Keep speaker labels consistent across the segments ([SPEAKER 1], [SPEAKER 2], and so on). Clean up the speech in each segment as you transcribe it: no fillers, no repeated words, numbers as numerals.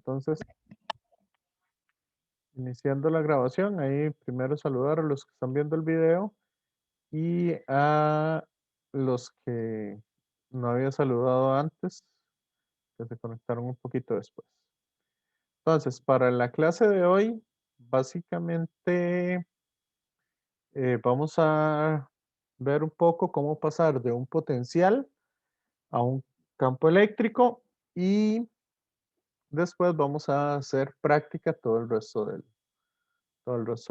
[SPEAKER 1] Entonces, iniciando la grabación, ahí primero saludar a los que están viendo el video y a los que no había saludado antes, que se conectaron un poquito después. Entonces, para la clase de hoy, básicamente vamos a ver un poco cómo pasar de un potencial a un campo eléctrico y después vamos a hacer práctica todo el resto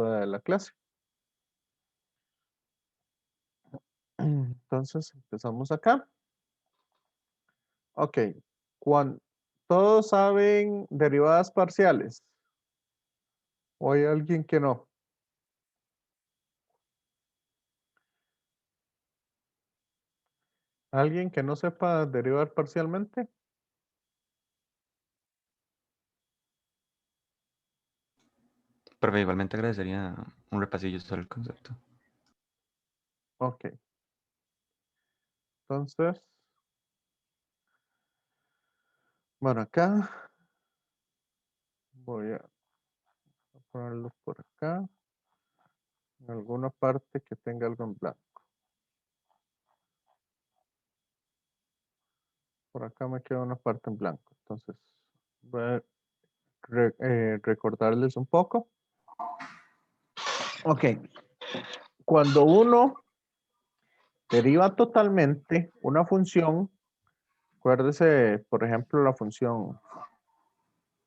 [SPEAKER 1] de la clase. Entonces, empezamos acá. Ok. Todos saben derivadas parciales. ¿O hay alguien que no? ¿Alguien que no sepa derivar parcialmente?
[SPEAKER 2] Pero igualmente agradecería un repasillo sobre el concepto.
[SPEAKER 1] Ok. Entonces, bueno, acá voy a ponerlo por acá, en alguna parte que tenga algo en blanco. Por acá me queda una parte en blanco. Entonces, voy a recordarles un poco. Ok. Cuando uno deriva totalmente una función, acuérdese, por ejemplo, la función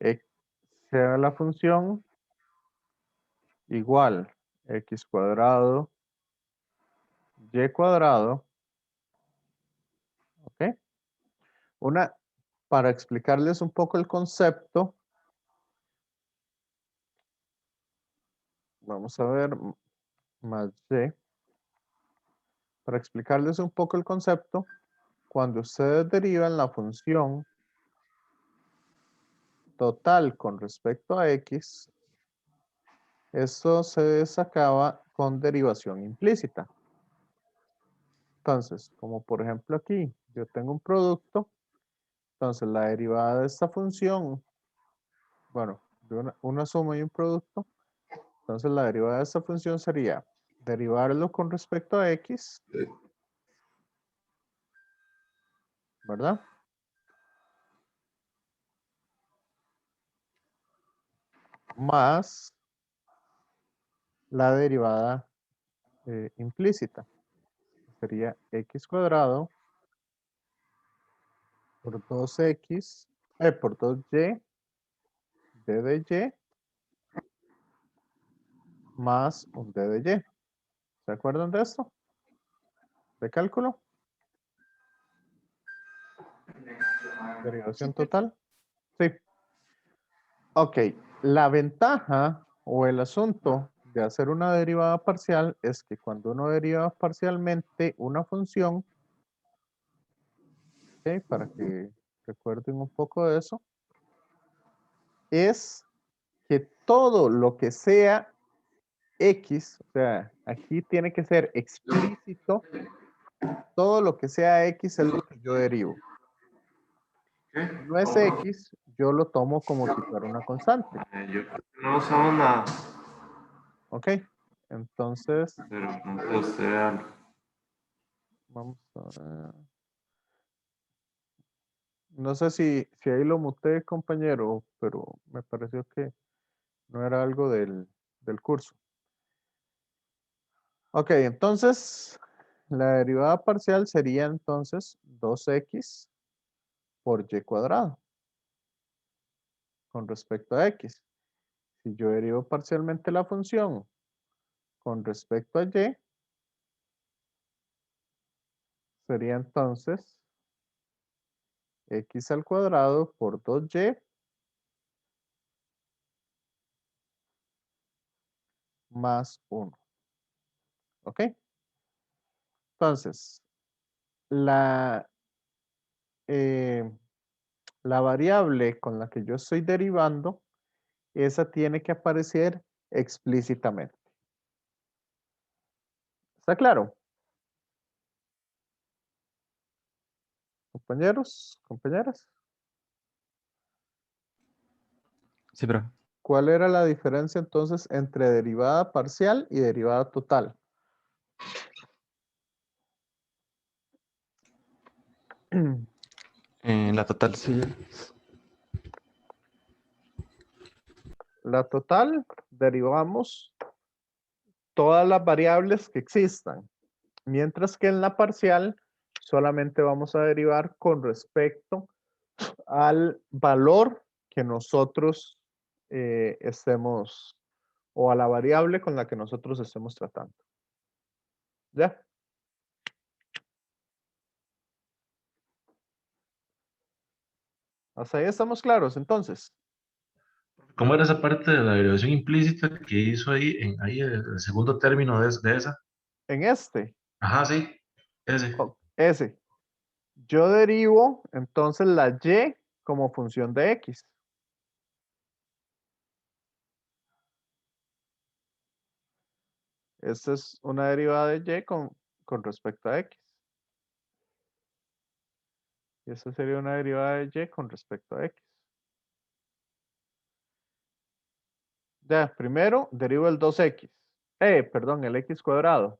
[SPEAKER 1] x, sea la función igual x cuadrado, y cuadrado, ¿ok? Para explicarles un poco el concepto, vamos a ver, más y. Para explicarles un poco el concepto, cuando ustedes derivan la función total con respecto a x, esto se sacaba con derivación implícita. Entonces, como por ejemplo aquí, yo tengo un producto, entonces la derivada de esta función, bueno, de una suma y un producto, entonces la derivada de esta función sería derivarlo con respecto a x, ¿verdad? Más la derivada implícita. Sería x cuadrado por 2x, por 2y, d de y, más un d de y. ¿Se acuerdan de esto? ¿De cálculo? Derivación total. Sí. Ok. La ventaja o el asunto de hacer una derivada parcial es que cuando uno deriva parcialmente una función, ¿ok? Para que recuerden un poco de eso, es que todo lo que sea x, o sea, aquí tiene que ser explícito, todo lo que sea x es lo que yo derivo. Si no es x, yo lo tomo como si fuera una constante.
[SPEAKER 3] No usamos nada,
[SPEAKER 1] ¿Ok? Entonces,
[SPEAKER 3] pero no sé usted algo.
[SPEAKER 1] vamos a ver. No sé si ahí lo muté, compañero, pero me pareció que no era algo del curso. Ok, entonces, la derivada parcial sería entonces 2x por y cuadrado con respecto a x. Si yo derivo parcialmente la función con respecto a y, sería entonces x al cuadrado por 2y más 1. ¿Ok? Entonces, la, eh, la variable con la que yo estoy derivando, esa tiene que aparecer explícitamente. ¿Está claro? Compañeros, compañeras.
[SPEAKER 2] Sí, pero
[SPEAKER 1] ¿Cuál era la diferencia entonces entre derivada parcial y derivada total?
[SPEAKER 2] la total sí.
[SPEAKER 1] La total, derivamos todas las variables que existan, mientras que en la parcial solamente vamos a derivar con respecto al valor que nosotros estemos, o a la variable con la que nosotros estemos tratando. ¿Ya? Hasta ahí estamos claros, entonces.
[SPEAKER 4] ¿Cómo era esa parte de la derivación implícita que hizo ahí, ahí el segundo término de esa?
[SPEAKER 1] En este,
[SPEAKER 4] Ajá, sí, ese.
[SPEAKER 1] S, yo derivo entonces la Y como función de X. Esta es una derivada de Y con respecto a X. Y esta sería una derivada de Y con respecto a X. Ya, primero derivo el 2X. Perdón, el X cuadrado.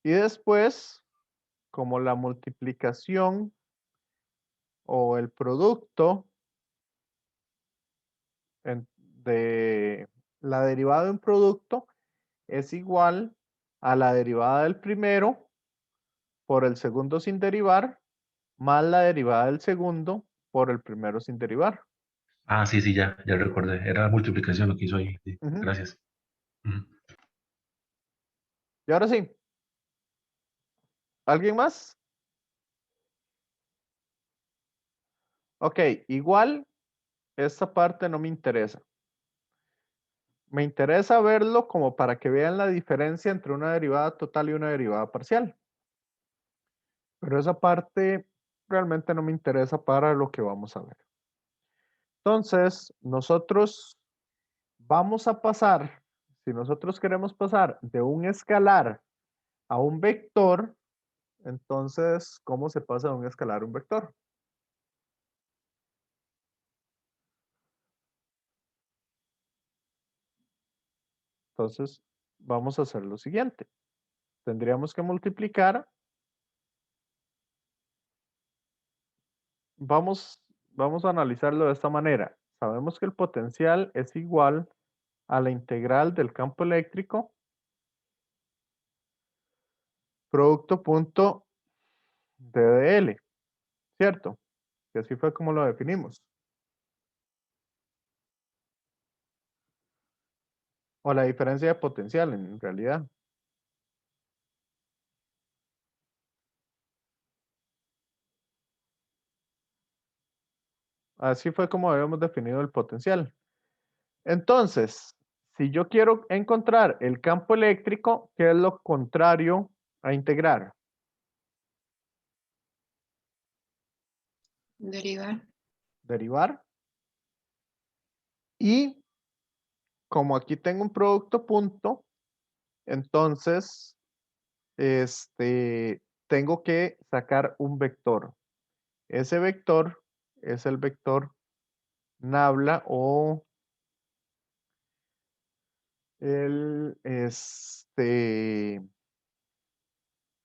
[SPEAKER 1] Y después, como la multiplicación o el producto de la derivada de un producto es igual a la derivada del primero por el segundo sin derivar, más la derivada del segundo por el primero sin derivar.
[SPEAKER 4] Ah, sí, sí, ya recordé. Era la multiplicación lo que hizo ahí. Sí,
[SPEAKER 1] Ujú.
[SPEAKER 4] gracias. Ujú.
[SPEAKER 1] Y ahora sí, ¿alguien más? Ok, igual esta parte no me interesa. Me interesa verlo como para que vean la diferencia entre una derivada total y una derivada parcial. Pero esa parte realmente no me interesa para lo que vamos a ver. Entonces, nosotros vamos a pasar, si nosotros queremos pasar de un escalar a un vector, entonces, ¿cómo se pasa de un escalar a un vector? Entonces, vamos a hacer lo siguiente. Tendríamos que multiplicar. Vamos a analizarlo de esta manera. Sabemos que el potencial es igual a la integral del campo eléctrico producto punto DDL, ¿cierto? Que así fue como lo definimos. O la diferencia de potencial en realidad. Así fue como habíamos definido el potencial. Entonces, si yo quiero encontrar el campo eléctrico, ¿qué es lo contrario a integrar?
[SPEAKER 5] Derivar.
[SPEAKER 1] Derivar. Y como aquí tengo un producto punto, entonces tengo que sacar un vector. Ese vector es el vector nabla o el,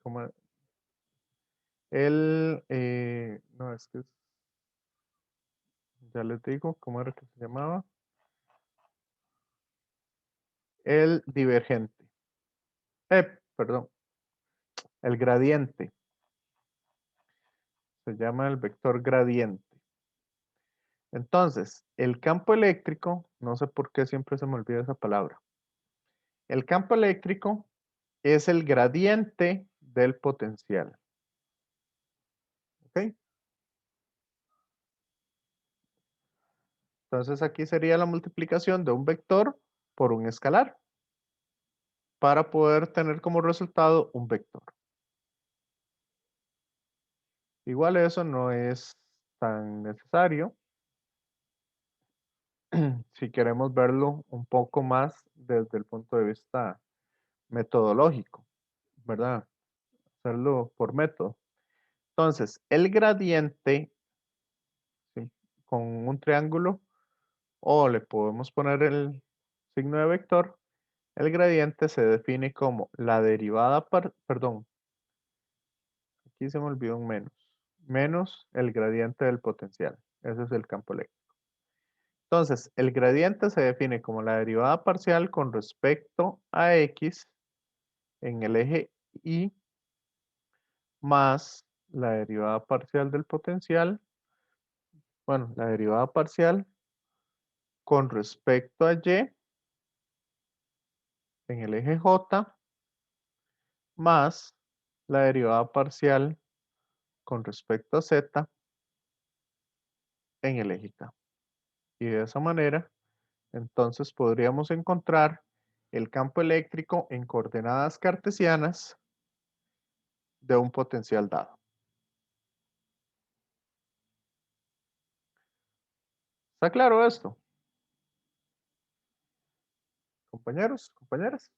[SPEAKER 1] ¿cómo? No, es que ya les digo, ¿cómo era que se llamaba? El divergente. Perdón, el gradiente. Se llama el vector gradiente. Entonces, el campo eléctrico, no sé por qué siempre se me olvida esa palabra. El campo eléctrico es el gradiente del potencial. ¿Ok? Entonces aquí sería la multiplicación de un vector por un escalar para poder tener como resultado un vector. Igual eso no es tan necesario si queremos verlo un poco más desde el punto de vista metodológico, ¿verdad? Hacerlo por método. Entonces, el gradiente, ¿sí? Con un triángulo o le podemos poner el signo de vector, el gradiente se define como la derivada, perdón, aquí se me olvidó un menos el gradiente del potencial. Ese es el campo eléctrico. Entonces, el gradiente se define como la derivada parcial con respecto a x en el eje y más la derivada parcial del potencial, bueno, la derivada parcial con respecto a y en el eje j más la derivada parcial con respecto a z en el eje k. Y de esa manera, entonces podríamos encontrar el campo eléctrico en coordenadas cartesianas de un potencial dado. ¿Está claro esto? Compañeros, compañeras.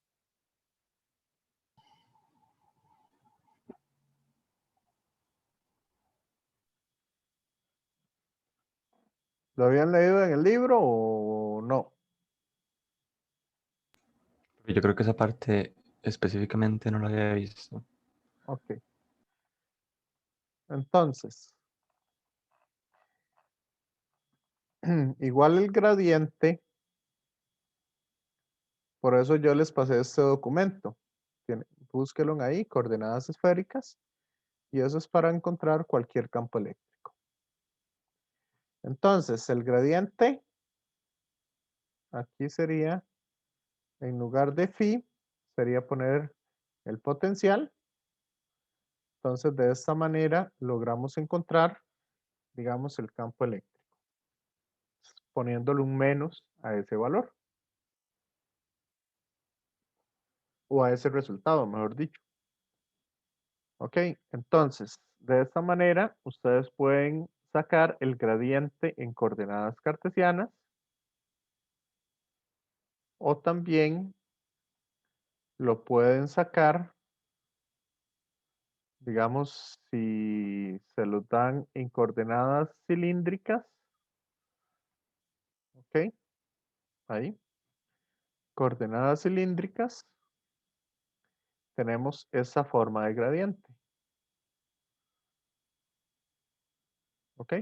[SPEAKER 1] ¿Lo habían leído en el libro o no?
[SPEAKER 2] Yo creo que esa parte específicamente no la había visto.
[SPEAKER 1] Ok. Entonces, igual el gradiente, por eso yo les pasé este documento. Búsquelo ahí, coordenadas esféricas, y eso es para encontrar cualquier campo eléctrico. Entonces, el gradiente, aquí sería, en lugar de phi, sería poner el potencial. Entonces, de esta manera logramos encontrar, digamos, el campo eléctrico, poniéndole un menos a ese valor. O a ese resultado, mejor dicho. Ok, entonces, de esta manera, ustedes pueden sacar el gradiente en coordenadas cartesianas o también lo pueden sacar, digamos, si se lo dan en coordenadas cilíndricas. Ok, ahí. Coordenadas cilíndricas. Tenemos esa forma de gradiente. Ok.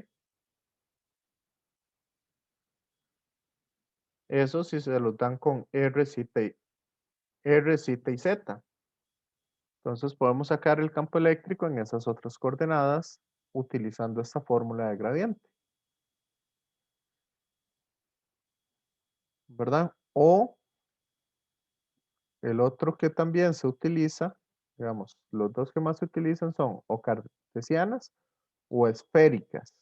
[SPEAKER 1] Eso si se lo dan con R, Z y Z. Entonces podemos sacar el campo eléctrico en esas otras coordenadas utilizando esta fórmula de gradiente. ¿Verdad? O el otro que también se utiliza, digamos, los dos que más se utilizan son o cartesianas o esféricas.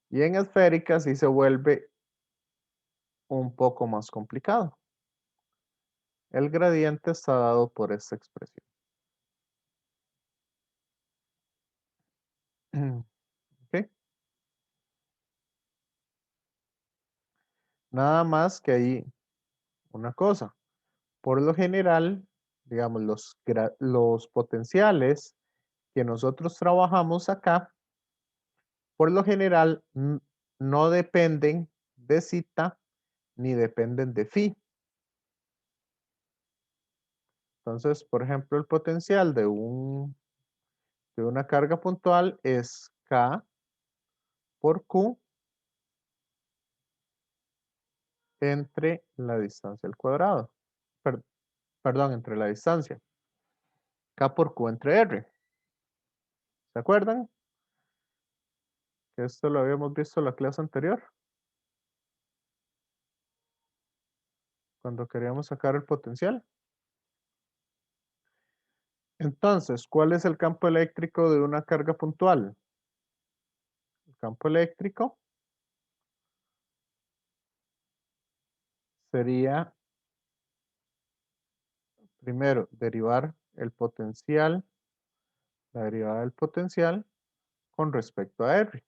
[SPEAKER 1] Y en esféricas sí se vuelve un poco más complicado. El gradiente está dado por esta expresión. ¿Ok? Nada más que ahí una cosa. Por lo general, digamos, los potenciales que nosotros trabajamos acá, por lo general, no dependen de zeta ni dependen de phi. Entonces, por ejemplo, el potencial de una carga puntual es K por Q entre la distancia al cuadrado. Perdón, entre la distancia. K por Q entre R. ¿Se acuerdan? Que esto lo habíamos visto en la clase anterior. Cuando queríamos sacar el potencial. Entonces, ¿cuál es el campo eléctrico de una carga puntual? El campo eléctrico sería, primero, derivar el potencial, la derivada del potencial con respecto a R.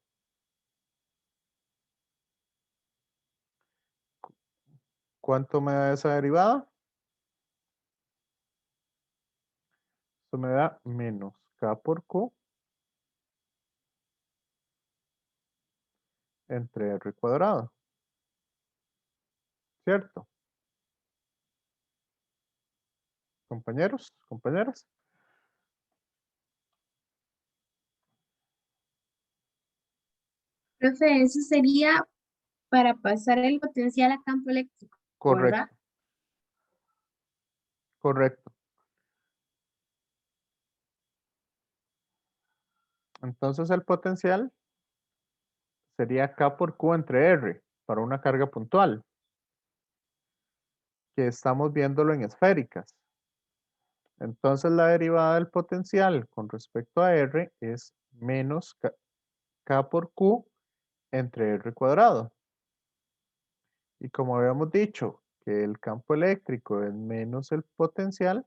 [SPEAKER 1] ¿Cuánto me da esa derivada? Eso me da menos K por Q entre R cuadrado. ¿cierto? Compañeros, compañeras.
[SPEAKER 5] Profe, eso sería para pasar el potencial a campo eléctrico, ¿verdad?
[SPEAKER 1] Correcto, correcto. Entonces el potencial sería K por Q entre R para una carga puntual, que estamos viéndolo en esféricas. Entonces la derivada del potencial con respecto a R es menos K por Q entre R cuadrado. Y como habíamos dicho que el campo eléctrico es menos el potencial,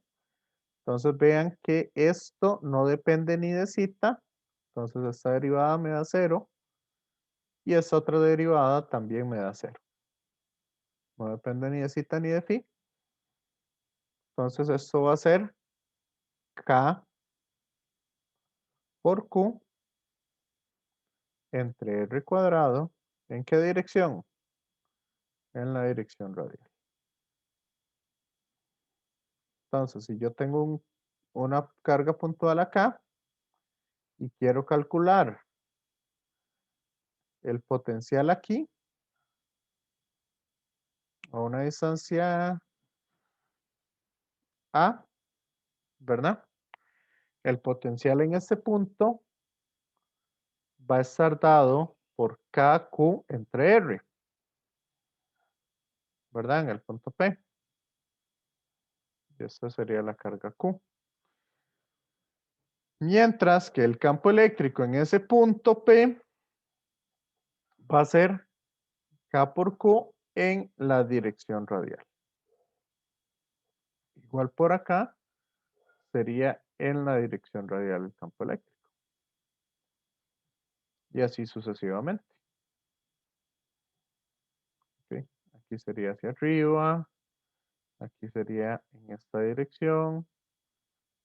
[SPEAKER 1] entonces vean que esto no depende ni de zeta, entonces esta derivada me da 0 y esta otra derivada también me da 0. No depende ni de zeta ni de phi. Entonces esto va a ser K por Q entre R cuadrado. ¿En qué dirección? En la dirección radial. Entonces, si yo tengo una carga puntual acá y quiero calcular el potencial aquí a una distancia A, ¿verdad? El potencial en este punto va a estar dado por KQ entre R, ¿verdad? En el punto P. Y esta sería la carga Q. Mientras que el campo eléctrico en ese punto P va a ser K por Q en la dirección radial. Igual por acá sería en la dirección radial del campo eléctrico. Y así sucesivamente. ¿Sí? Aquí sería hacia arriba, aquí sería en esta dirección,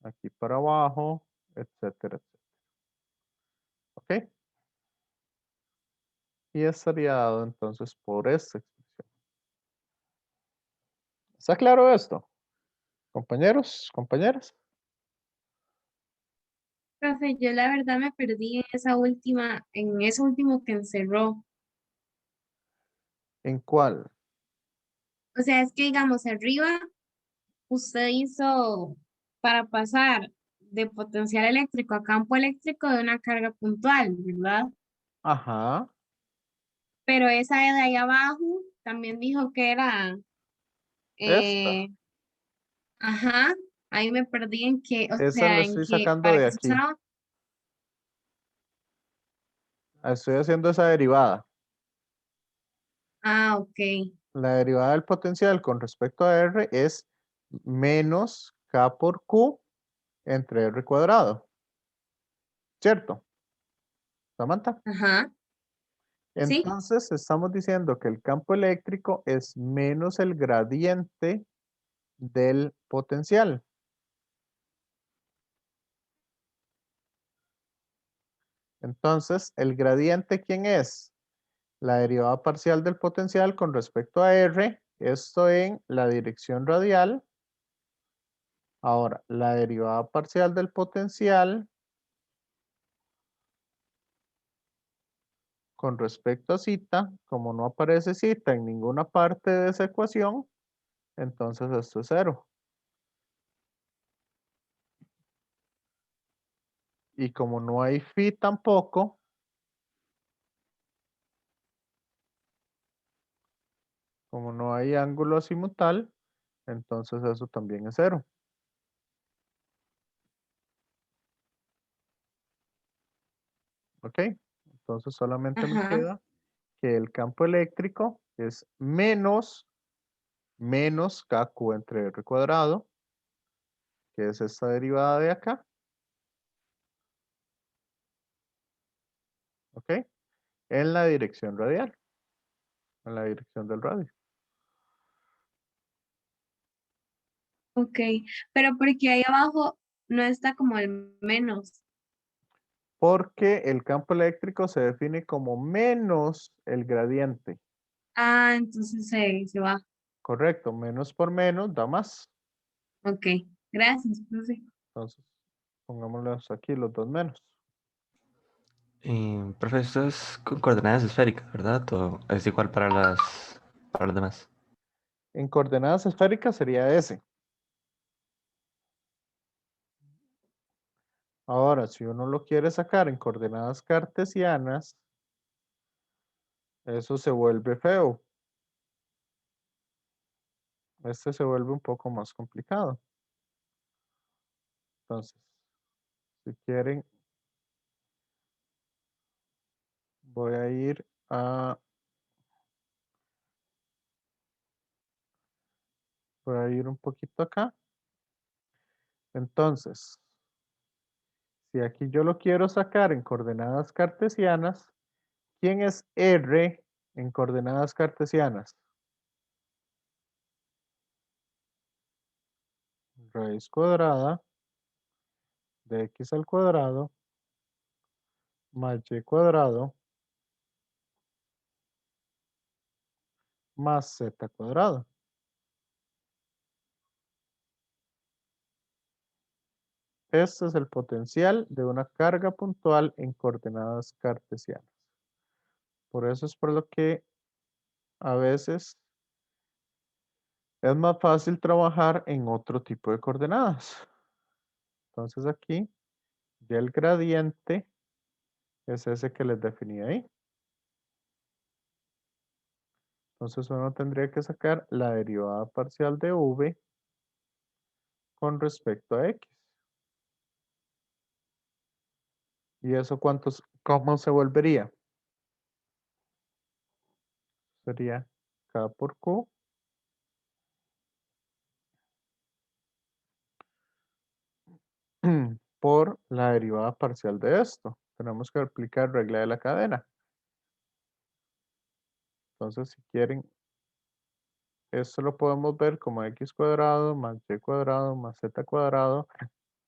[SPEAKER 1] aquí para abajo, etcétera, etcétera. ¿Ok? Y estaría dado entonces por esta expresión. ¿Está claro esto? Compañeros, compañeras.
[SPEAKER 5] Profe, yo la verdad me perdí en eso último que encerró.
[SPEAKER 1] ¿En cuál?
[SPEAKER 5] O sea, es que digamos, arriba usted hizo para pasar de potencial eléctrico a campo eléctrico de una carga puntual, ¿verdad?
[SPEAKER 1] Ajá.
[SPEAKER 5] Pero esa de ahí abajo también dijo que era,
[SPEAKER 1] Esta.
[SPEAKER 5] eh, ajá, ahí me perdí en que, o
[SPEAKER 1] Esa la
[SPEAKER 5] sea, en
[SPEAKER 1] estoy
[SPEAKER 5] que,
[SPEAKER 1] sacando
[SPEAKER 5] ¿para
[SPEAKER 1] de
[SPEAKER 5] qué se
[SPEAKER 1] aquí.
[SPEAKER 5] usaba?
[SPEAKER 1] Estoy haciendo esa derivada.
[SPEAKER 5] Ah, ok.
[SPEAKER 1] La derivada del potencial con respecto a R es menos K por Q entre R cuadrado. ¿Cierto? Samantha.
[SPEAKER 5] Ajá, sí,
[SPEAKER 1] Entonces estamos diciendo que el campo eléctrico es menos el gradiente del potencial. Entonces, ¿el gradiente quién es? La derivada parcial del potencial con respecto a R, esto en la dirección radial. Ahora, la derivada parcial del potencial con respecto a zeta, como no aparece zeta en ninguna parte de esa ecuación, entonces esto es 0. Y como no hay phi tampoco, como no hay ángulo azimutal, entonces eso también es 0. ¿Ok? Entonces solamente me
[SPEAKER 5] ajá,
[SPEAKER 1] queda que el campo eléctrico es menos KQ entre R cuadrado, que es esta derivada de acá. ¿Ok? En la dirección radial, en la dirección del radio.
[SPEAKER 5] ok. Pero porque ahí abajo no está como el menos.
[SPEAKER 1] Porque el campo eléctrico se define como menos el gradiente.
[SPEAKER 5] Ah, entonces se va.
[SPEAKER 1] Correcto, menos por menos da más.
[SPEAKER 5] Ok, gracias, profe.
[SPEAKER 1] Entonces, pongámoslos aquí los dos menos.
[SPEAKER 2] Profe, esto es con coordenadas esféricas, ¿verdad? ¿O es igual para las demás?
[SPEAKER 1] En coordenadas esféricas sería S. Ahora, si uno lo quiere sacar en coordenadas cartesianas, eso se vuelve feo. Este se vuelve un poco más complicado. Entonces, si quieren, voy a ir un poquito acá. Entonces, si aquí yo lo quiero sacar en coordenadas cartesianas, ¿quién es R en coordenadas cartesianas? Raíz cuadrada de x al cuadrado más y cuadrado más z cuadrado. Este es el potencial de una carga puntual en coordenadas cartesianas. Por eso es por lo que a veces es más fácil trabajar en otro tipo de coordenadas. Entonces aquí ya el gradiente es ese que les definí ahí. Entonces uno tendría que sacar la derivada parcial de v con respecto a x. ¿Y eso cómo se volvería? Sería k por q por la derivada parcial de esto. Tenemos que aplicar regla de la cadena. Entonces, si quieren, esto lo podemos ver como x cuadrado más y cuadrado más z cuadrado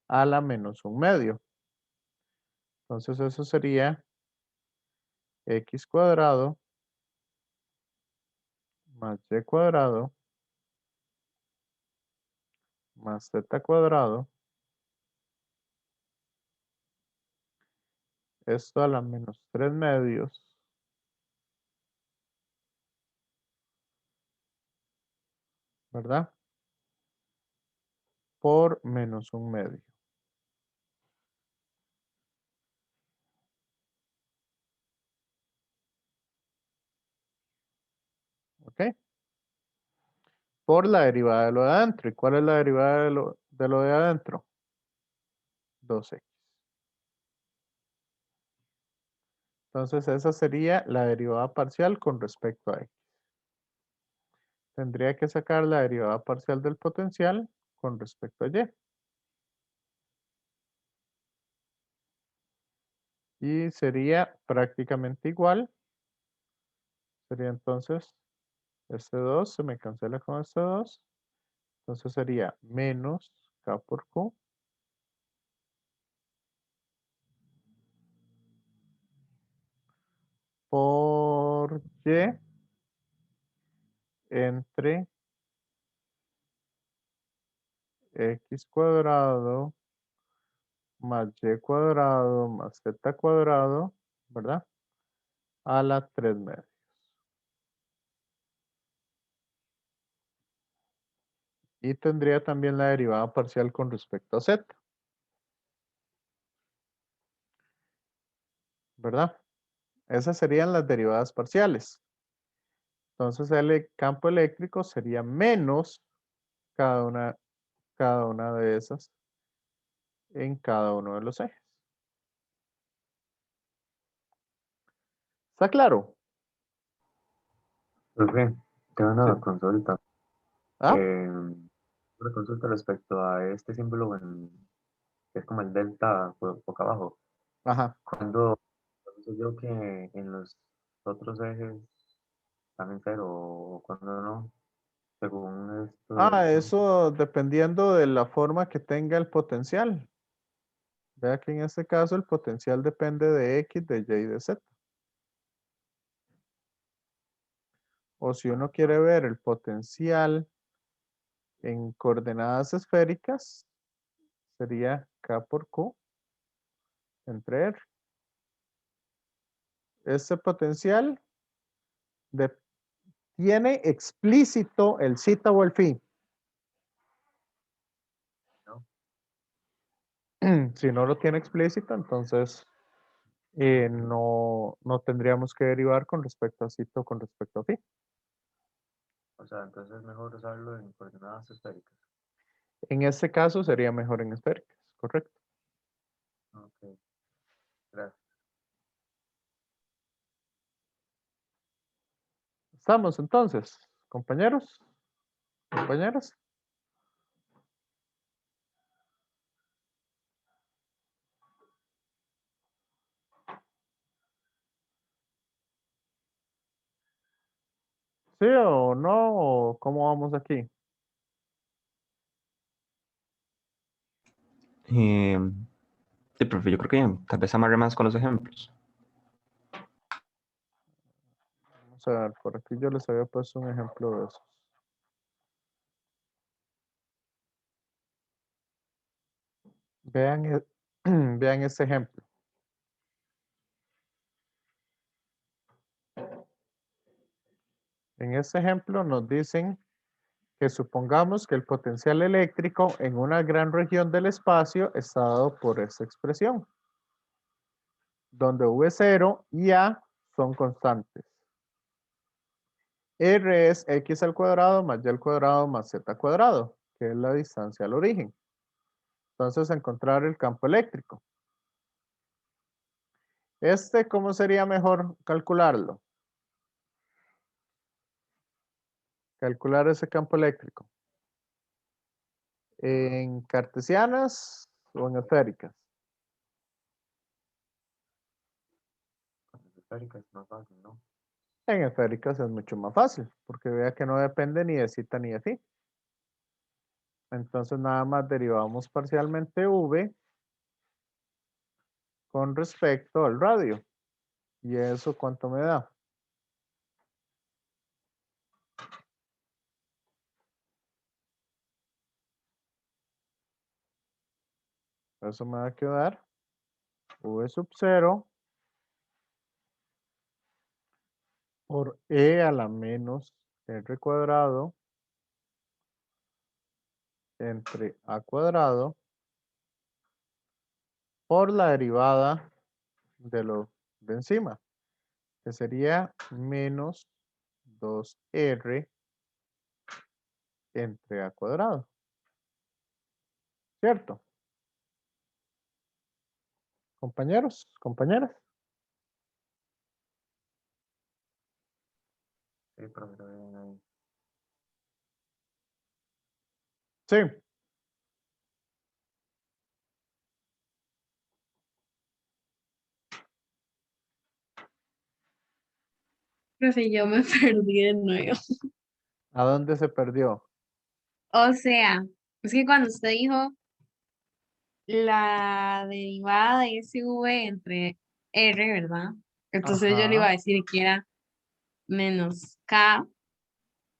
[SPEAKER 1] a la menos un medio. Entonces, eso sería x cuadrado más y cuadrado más z cuadrado. Esto a la menos 3 medios. ¿Verdad? Por menos un medio. ¿Ok? Por la derivada de lo de adentro. ¿Y cuál es la derivada de lo de adentro? 2x. Entonces esa sería la derivada parcial con respecto a x. Tendría que sacar la derivada parcial del potencial con respecto a y. Y sería prácticamente igual. Sería entonces este 2 se me cancela con este 2. Entonces sería menos k por q por y entre x cuadrado más y cuadrado más z cuadrado, ¿verdad? A la 3 medios. Y tendría también la derivada parcial con respecto a z. ¿Verdad? Esas serían las derivadas parciales. Entonces el campo eléctrico sería menos cada una de esas en cada uno de los ejes. ¿Está claro?
[SPEAKER 6] Profe, tengo una
[SPEAKER 1] Sí.
[SPEAKER 6] consulta.
[SPEAKER 1] ¿Ah?
[SPEAKER 6] Una consulta respecto a este símbolo que es como el delta boca abajo.
[SPEAKER 1] Ajá.
[SPEAKER 6] Cuando pienso yo que en los otros ejes están en cero o cuando no, según esto del...
[SPEAKER 1] Eso dependiendo de la forma que tenga el potencial. Vea que en este caso el potencial depende de x, de y y de z. o si uno quiere ver el potencial en coordenadas esféricas, sería K por Q entre R. Este potencial tiene explícito el zeta o el phi.
[SPEAKER 6] No.
[SPEAKER 1] Si no lo tiene explícito, entonces no tendríamos que derivar con respecto a zeta o con respecto a phi.
[SPEAKER 6] O sea, entonces es mejor usarlo en coordenadas esféricas.
[SPEAKER 1] En este caso sería mejor en esféricas, correcto.
[SPEAKER 6] Ok, gracias.
[SPEAKER 1] ¿Estamos entonces, compañeros? ¿Compañeras? ¿Sí o no? ¿O cómo vamos aquí?
[SPEAKER 2] Sí, profe, yo creo que tal vez amarre más con los ejemplos.
[SPEAKER 1] Vamos a ver, por aquí yo les había puesto un ejemplo de esos. Vean, vean este ejemplo. En este ejemplo nos dicen que supongamos que el potencial eléctrico en una gran región del espacio está dado por esta expresión, donde V0 y A son constantes. R es X al cuadrado más Y al cuadrado más Z al cuadrado, que es la distancia al origen. Entonces, encontrar el campo eléctrico. ¿Cómo sería mejor calcularlo? Calcular ese campo eléctrico. ¿En cartesianas o en esféricas?
[SPEAKER 6] Con las esféricas es más fácil, ¿no?
[SPEAKER 1] En esféricas es mucho más fácil, porque vea que no depende ni de zeta ni de phi. Entonces nada más derivamos parcialmente V con respecto al radio. ¿Y eso cuánto me da? Eso me va a quedar V sub 0 por E a la menos R cuadrado entre A cuadrado por la derivada de lo de encima, que sería menos 2R entre A cuadrado. ¿Cierto? Compañeros, compañeras.
[SPEAKER 6] Sí, pero bien ahí.
[SPEAKER 1] Sí.
[SPEAKER 5] Profe, yo me perdí de nuevo.
[SPEAKER 1] ¿A dónde se perdió?
[SPEAKER 5] O sea, es que cuando usted dijo la derivada de SV entre R, ¿verdad? Entonces yo le iba
[SPEAKER 1] Ajá.
[SPEAKER 5] a decir que era menos K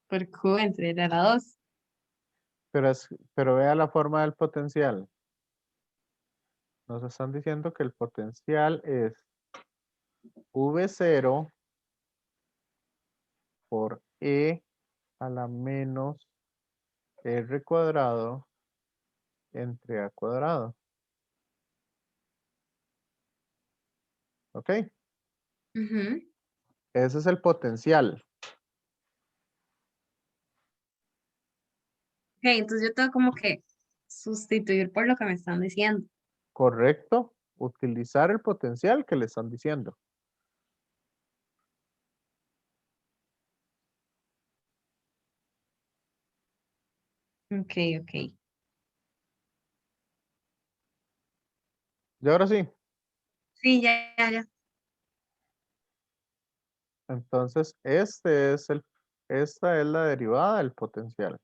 [SPEAKER 5] por Q entre R a la 2.
[SPEAKER 1] Pero vea la forma del potencial. Nos están diciendo que el potencial es V0 por E a la menos R cuadrado entre A cuadrado. ¿Ok?
[SPEAKER 5] Ujú.
[SPEAKER 1] Ese es el potencial.
[SPEAKER 5] Ok, entonces yo tengo como que sustituir por lo que me están diciendo.
[SPEAKER 1] ¿Correcto? Utilizar el potencial que le están diciendo.
[SPEAKER 5] Ok, ok.
[SPEAKER 1] Y ahora sí.
[SPEAKER 5] Sí, ya, ya, ya.
[SPEAKER 1] Entonces, esta es la derivada del potencial.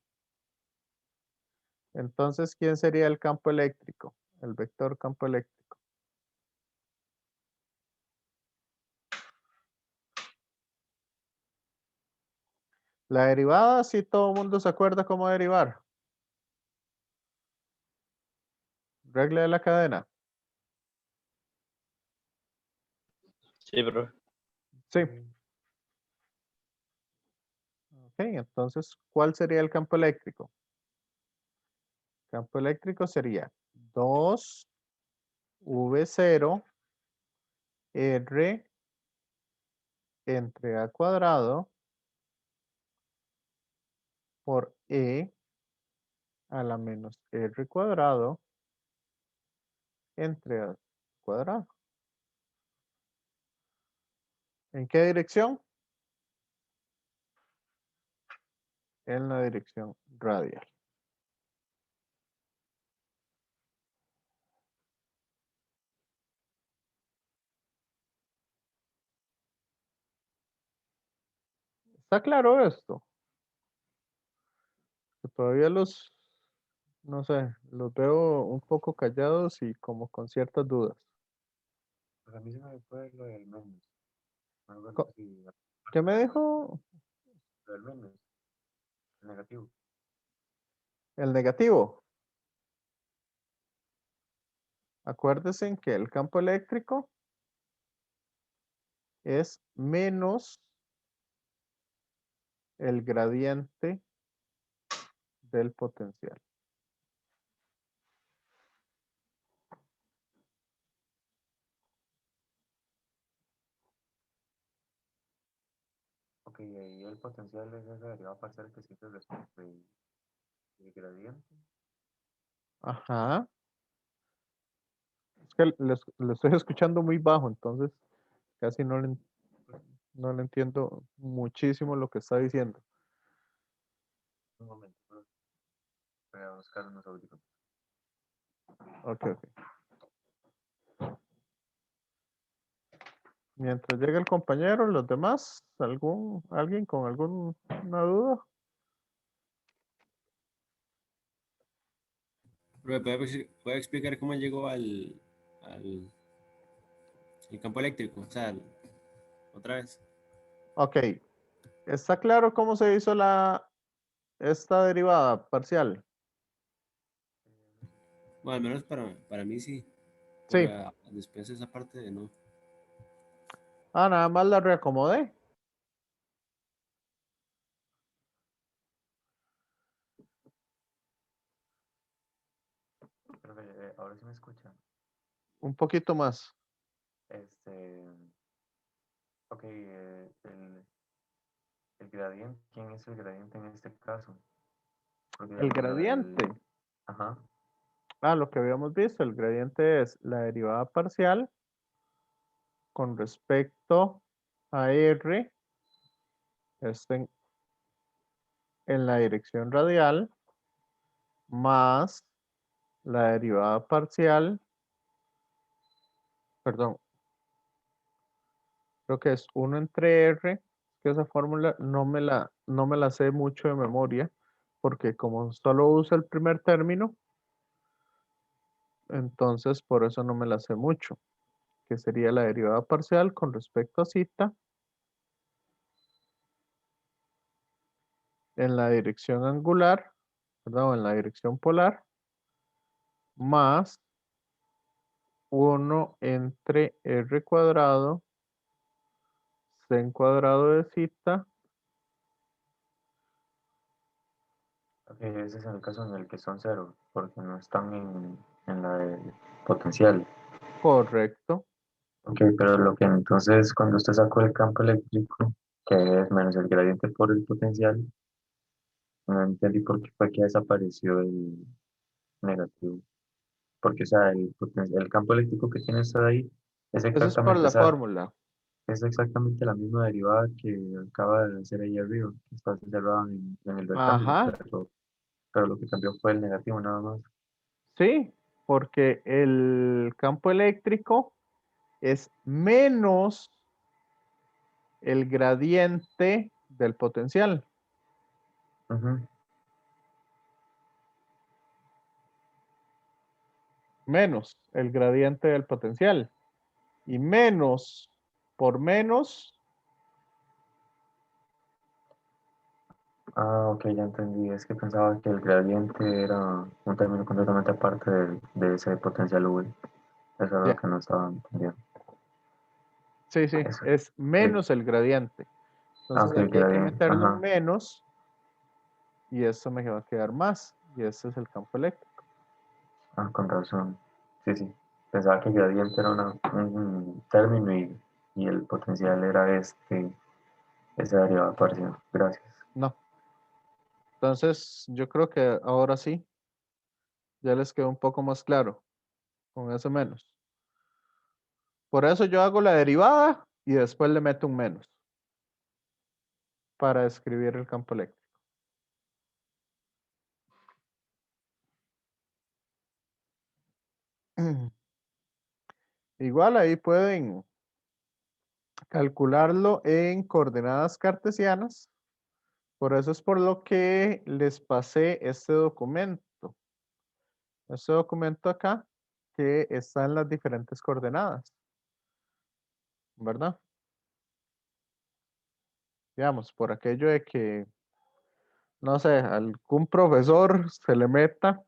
[SPEAKER 1] Entonces, ¿quién sería el campo eléctrico? El vector campo eléctrico. La derivada, sí, todo el mundo se acuerda cómo derivar. Regla de la cadena.
[SPEAKER 7] Sí, pero
[SPEAKER 1] Sí. Ok, entonces, ¿cuál sería el campo eléctrico? Campo eléctrico sería 2V0 R entre A cuadrado por E a la menos R cuadrado entre A cuadrado. ¿En qué dirección? En la dirección radial. ¿Está claro esto? Que todavía no sé, los veo un poco callados y como con ciertas dudas.
[SPEAKER 6] Pues a mí se me fue lo del menos. Algo
[SPEAKER 1] Co-
[SPEAKER 6] así,
[SPEAKER 1] ¿Qué me dijo?
[SPEAKER 6] lo del menos, el negativo.
[SPEAKER 1] El negativo. Acuérdense en que el campo eléctrico es menos el gradiente del potencial.
[SPEAKER 6] Ok, y ahí el potencial es esa derivada parcial que existe respecto del gradiente.
[SPEAKER 1] Ajá. Es que lo estoy escuchando muy bajo, entonces casi no le entiendo muchísimo lo que está diciendo.
[SPEAKER 6] Un momento, voy a buscar unos audífonos.
[SPEAKER 1] Ok, ok. Mientras llega el compañero, los demás, alguien con alguna duda.
[SPEAKER 8] Pero ¿puede explicar cómo llegó al el campo eléctrico? O sea, otra vez.
[SPEAKER 1] Ok. ¿Está claro cómo se hizo esta derivada parcial?
[SPEAKER 8] Bueno, al menos para mí sí.
[SPEAKER 1] Sí.
[SPEAKER 8] Pero después esa parte de no.
[SPEAKER 1] Ah, nada más la reacomodé.
[SPEAKER 6] Creo que ahora sí me escuchan.
[SPEAKER 1] Un poquito más.
[SPEAKER 6] Ok, el gradiente, ¿quién es el gradiente en este caso? Porque
[SPEAKER 1] El
[SPEAKER 6] digamos
[SPEAKER 1] gradiente.
[SPEAKER 6] ajá,
[SPEAKER 1] Ah, lo que habíamos visto, el gradiente es la derivada parcial con respecto a R, esto en la dirección radial, más la derivada parcial, perdón, creo que es 1 entre R, que esa fórmula no me la sé mucho de memoria, porque como solo usa el primer término, entonces por eso no me la sé mucho, que sería la derivada parcial con respecto a zeta en la dirección angular, perdón, en la dirección polar, más 1 entre R cuadrado, sin cuadrado de zeta.
[SPEAKER 6] ok, ese es el caso en el que son cero, porque no están en la de potencial.
[SPEAKER 1] Correcto.
[SPEAKER 6] Ok, pero lo que entonces cuando usted sacó el campo eléctrico, que es menos el gradiente por el potencial, no entendí por qué fue que desapareció el negativo. Porque, o sea, el campo eléctrico que tiene usted ahí es
[SPEAKER 1] Eso es por
[SPEAKER 6] exactamente
[SPEAKER 1] la
[SPEAKER 6] esa,
[SPEAKER 1] fórmula.
[SPEAKER 6] es exactamente la misma derivada que acaba de hacer ahí arriba, que está cerrada en el rectángulo,
[SPEAKER 1] Ajá,
[SPEAKER 6] pero lo que cambió fue el negativo nada más.
[SPEAKER 1] sí, porque el campo eléctrico es menos el gradiente del potencial.
[SPEAKER 6] Ujú.
[SPEAKER 1] Menos el gradiente del potencial. Y menos por menos
[SPEAKER 6] Ah, ok, ya entendí. Es que pensaba que el gradiente era un término completamente aparte de ese potencial V. Eso es lo
[SPEAKER 1] Ya.
[SPEAKER 6] que no estaba entendiendo.
[SPEAKER 1] Sí, sí,
[SPEAKER 6] Eso.
[SPEAKER 1] es menos el gradiente.
[SPEAKER 6] Ah,
[SPEAKER 1] Entonces
[SPEAKER 6] ok, el
[SPEAKER 1] aquí hay que
[SPEAKER 6] gradiente.
[SPEAKER 1] meterle un
[SPEAKER 6] Ajá.
[SPEAKER 1] menos y esto me va a quedar más. Y ese es el campo eléctrico.
[SPEAKER 6] Ah, con razón. Sí, sí. Pensaba que el gradiente era un término y el potencial era ese derivado parcial. Gracias.
[SPEAKER 1] No. Entonces yo creo que ahora sí, ya les quedó un poco más claro con ese menos. Por eso yo hago la derivada y después le meto un menos para escribir el campo eléctrico. Igual ahí pueden calcularlo en coordenadas cartesianas. Por eso es por lo que les pasé este documento. Este documento acá que está en las diferentes coordenadas. ¿Verdad? Digamos, por aquello de que, no sé, algún profesor se le meta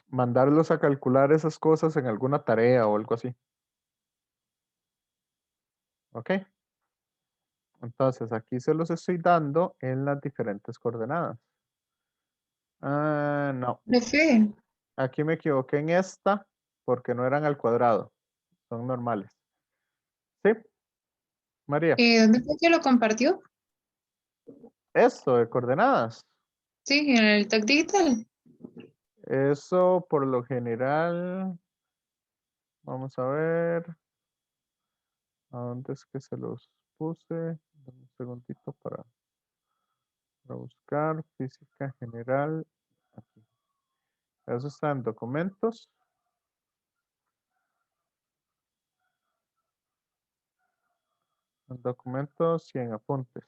[SPEAKER 1] mandarlos a calcular esas cosas en alguna tarea o algo así. ¿Ok? Entonces, aquí se los estoy dando en las diferentes coordenadas. Ah, no.
[SPEAKER 9] Profe,
[SPEAKER 1] Aquí me equivoqué en esta porque no eran al cuadrado. Son normales. ¿Sí? María.
[SPEAKER 9] ¿dónde fue que lo compartió?
[SPEAKER 1] Esto de coordenadas.
[SPEAKER 9] Sí, en el TAC digital.
[SPEAKER 1] Eso por lo general. Vamos a ver. ¿A dónde es que se los puse? Dame un segundito para buscar. Física general. Aquí. Eso está en documentos. En documentos y en apuntes.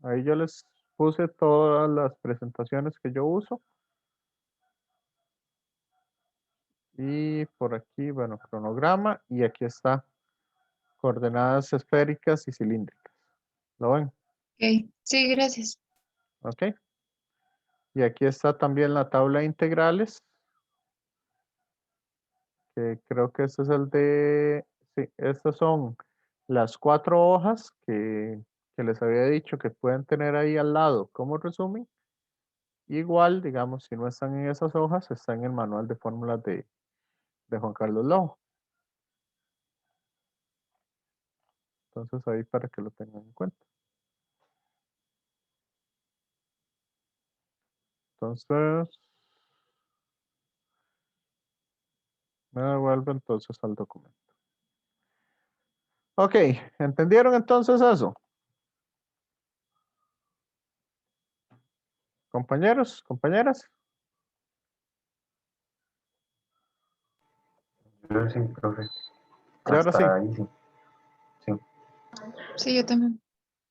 [SPEAKER 1] Ahí yo les puse todas las presentaciones que yo uso. Y por aquí, bueno, cronograma. Y aquí está coordenadas esféricas y cilíndricas. ¿Lo ven?
[SPEAKER 9] Ok, sí, gracias.
[SPEAKER 1] ¿Ok? Y aquí está también la tabla de integrales. Que creo que este es el de... Sí, estas son las 4 hojas que les había dicho que pueden tener ahí al lado como resumen. Igual, digamos, si no están en esas hojas, está en el manual de fórmulas de Juan Carlos Lobo. Entonces ahí para que lo tengan en cuenta. Entonces, me devuelvo entonces al documento. Ok, ¿entendieron entonces eso? Compañeros, compañeras.
[SPEAKER 6] Yo sí, profe.
[SPEAKER 1] Y ahora sí.
[SPEAKER 6] Hasta ahí sí. Sí.
[SPEAKER 9] Sí, yo también.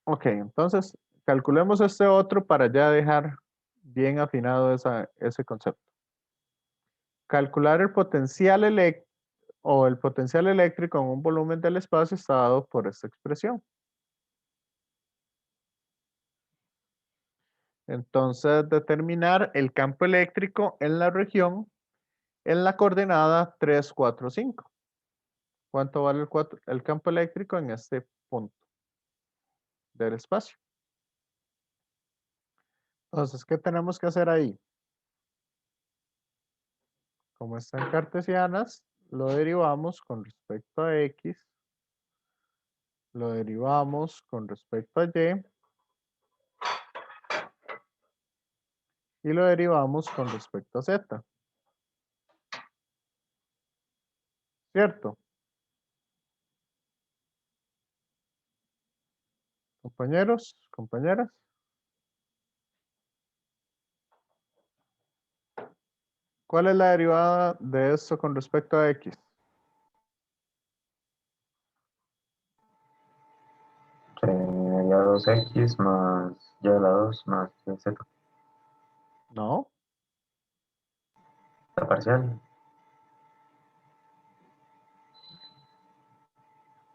[SPEAKER 1] Ok, entonces calculemos este otro para ya dejar bien afinado ese concepto. Calcular el potencial el potencial eléctrico en un volumen del espacio está dado por esta expresión. Entonces, determinar el campo eléctrico en la región en la coordenada 3, 4, 5. ¿Cuánto vale el campo eléctrico en este punto del espacio? Entonces, ¿qué tenemos que hacer ahí? Como están cartesianas, lo derivamos con respecto a X, lo derivamos con respecto a y lo derivamos con respecto a Z. ¿Cierto? Compañeros, compañeras. ¿Cuál es la derivada de esto con respecto a X?
[SPEAKER 6] Sería 2x más y a la 2 más z.
[SPEAKER 1] No.
[SPEAKER 6] La parcial.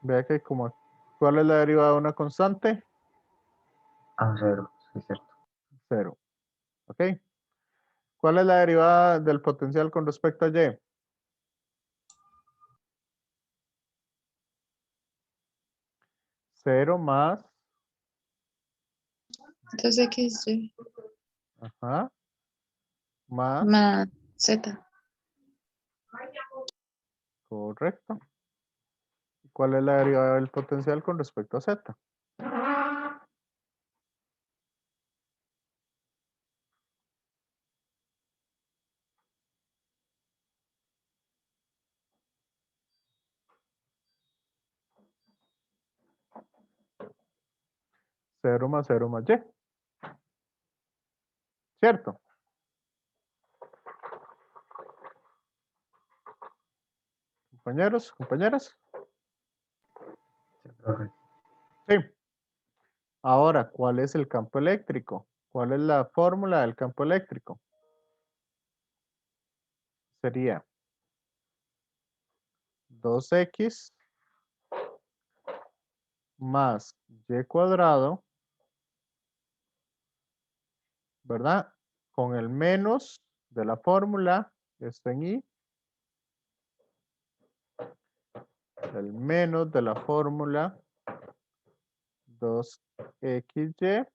[SPEAKER 1] Vea que como, ¿cuál es la derivada de una constante?
[SPEAKER 6] Ah, 0. sí, cierto.
[SPEAKER 1] 0. ¿Ok? ¿Cuál es la derivada del potencial con respecto a Y? Cero más,
[SPEAKER 9] 2xy
[SPEAKER 1] ajá, más,
[SPEAKER 9] más z.
[SPEAKER 1] correcto. ¿Cuál es la derivada del potencial con respecto a Z? Cero más 0 más Y. ¿Cierto? Compañeros, compañeras.
[SPEAKER 6] Sí, profe.
[SPEAKER 1] Sí. Ahora, ¿cuál es el campo eléctrico? ¿Cuál es la fórmula del campo eléctrico? Sería 2x más y cuadrado, ¿verdad? Con el menos de la fórmula, que está en y, el menos de la fórmula 2xy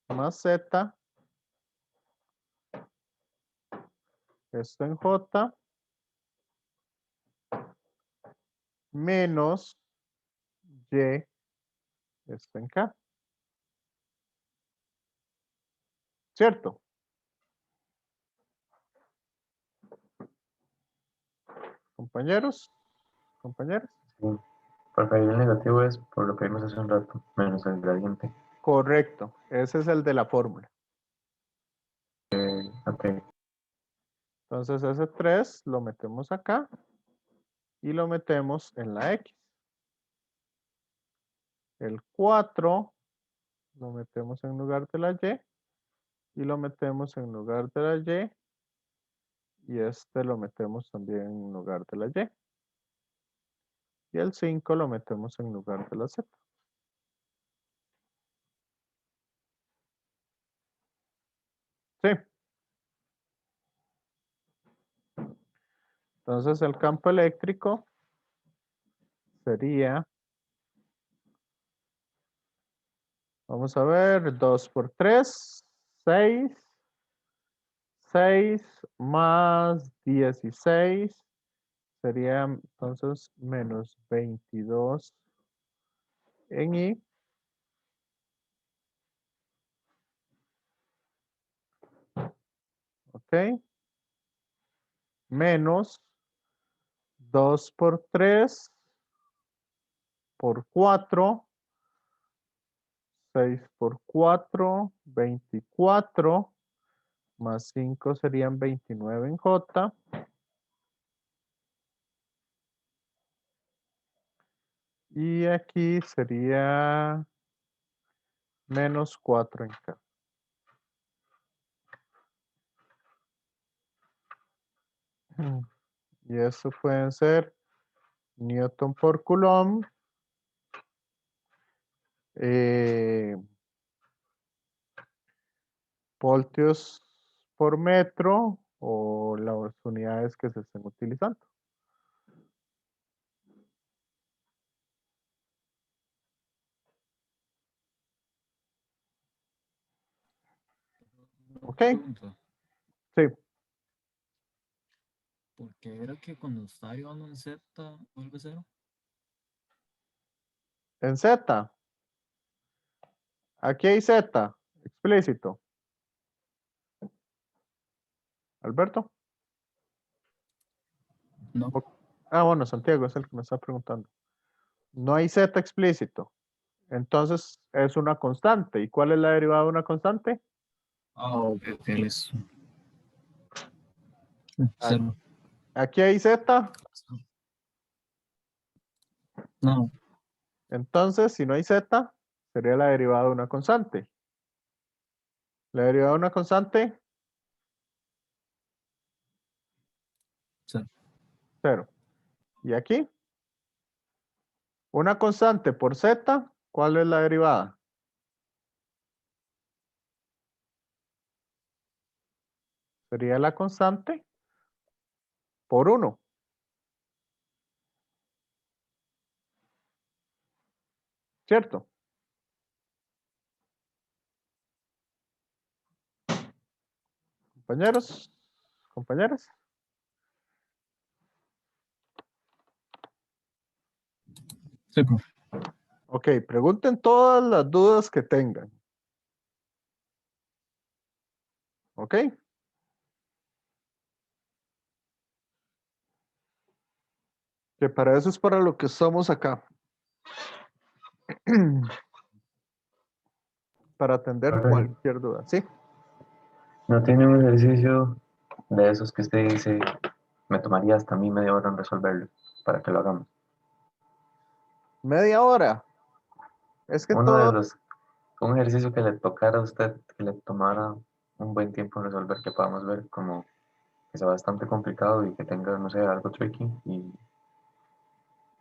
[SPEAKER 1] más z, esto en j, menos y, esto en k. ¿Cierto? Compañeros, compañeras.
[SPEAKER 6] Sí. Profe, ahí el negativo es por lo que vimos hace un rato, menos el gradiente.
[SPEAKER 1] Correcto, ese es el de la fórmula.
[SPEAKER 6] Ok,
[SPEAKER 1] Entonces ese 3 lo metemos acá y lo metemos en la X. El 4 lo metemos en lugar de la Y y lo metemos en lugar de la Y y este lo metemos también en lugar de la Y. Y el 5 lo metemos en lugar de la Z. Sí. Entonces el campo eléctrico sería, vamos a ver, 2 por 3, 6. 6 más 16 sería entonces menos 22 en I. Ok. Menos 2 por 3 por 4. 6 por 4, 24. Más 5 serían 29 en J. Y aquí sería menos 4 en K. Y eso pueden ser Newton por Coulomb. Voltios por metro o las unidades que se estén utilizando. Ok.
[SPEAKER 10] Pregunta,
[SPEAKER 1] Sí.
[SPEAKER 10] ¿por qué era que cuando está derivando en Z vuelve cero?
[SPEAKER 1] En Z. Aquí hay Z. Explícito. Alberto.
[SPEAKER 10] No,
[SPEAKER 1] Bueno, Santiago es el que me está preguntando. No hay Z explícito. Entonces es una constante. ¿Y cuál es la derivada de una constante?
[SPEAKER 10] ok, listo.
[SPEAKER 1] Ah,
[SPEAKER 10] Cero.
[SPEAKER 1] Aquí hay Z.
[SPEAKER 10] No,
[SPEAKER 1] Entonces, si no hay Z, sería la derivada de una constante. La derivada de una constante,
[SPEAKER 10] cero.
[SPEAKER 1] 0. Y aquí, una constante por Z, ¿cuál es la derivada? sería la constante por 1. ¿Cierto? Compañeros, compañeras.
[SPEAKER 10] Sí, profe.
[SPEAKER 1] Ok, pregunten todas las dudas que tengan. ¿Ok? Que para eso es para lo que estamos acá. Para atender
[SPEAKER 6] Profe,
[SPEAKER 1] cualquier duda. ¿Sí?
[SPEAKER 6] ¿no tiene un ejercicio de esos que usted dice, me tomaría hasta a mí media hora en resolverlo para que lo hagamos?
[SPEAKER 1] Media hora. Es que
[SPEAKER 6] Uno de
[SPEAKER 1] todo,
[SPEAKER 6] los, un ejercicio que le tocara a usted, que le tomara un buen tiempo en resolver, que podamos ver como que sea bastante complicado y que tenga, no sé, algo tricky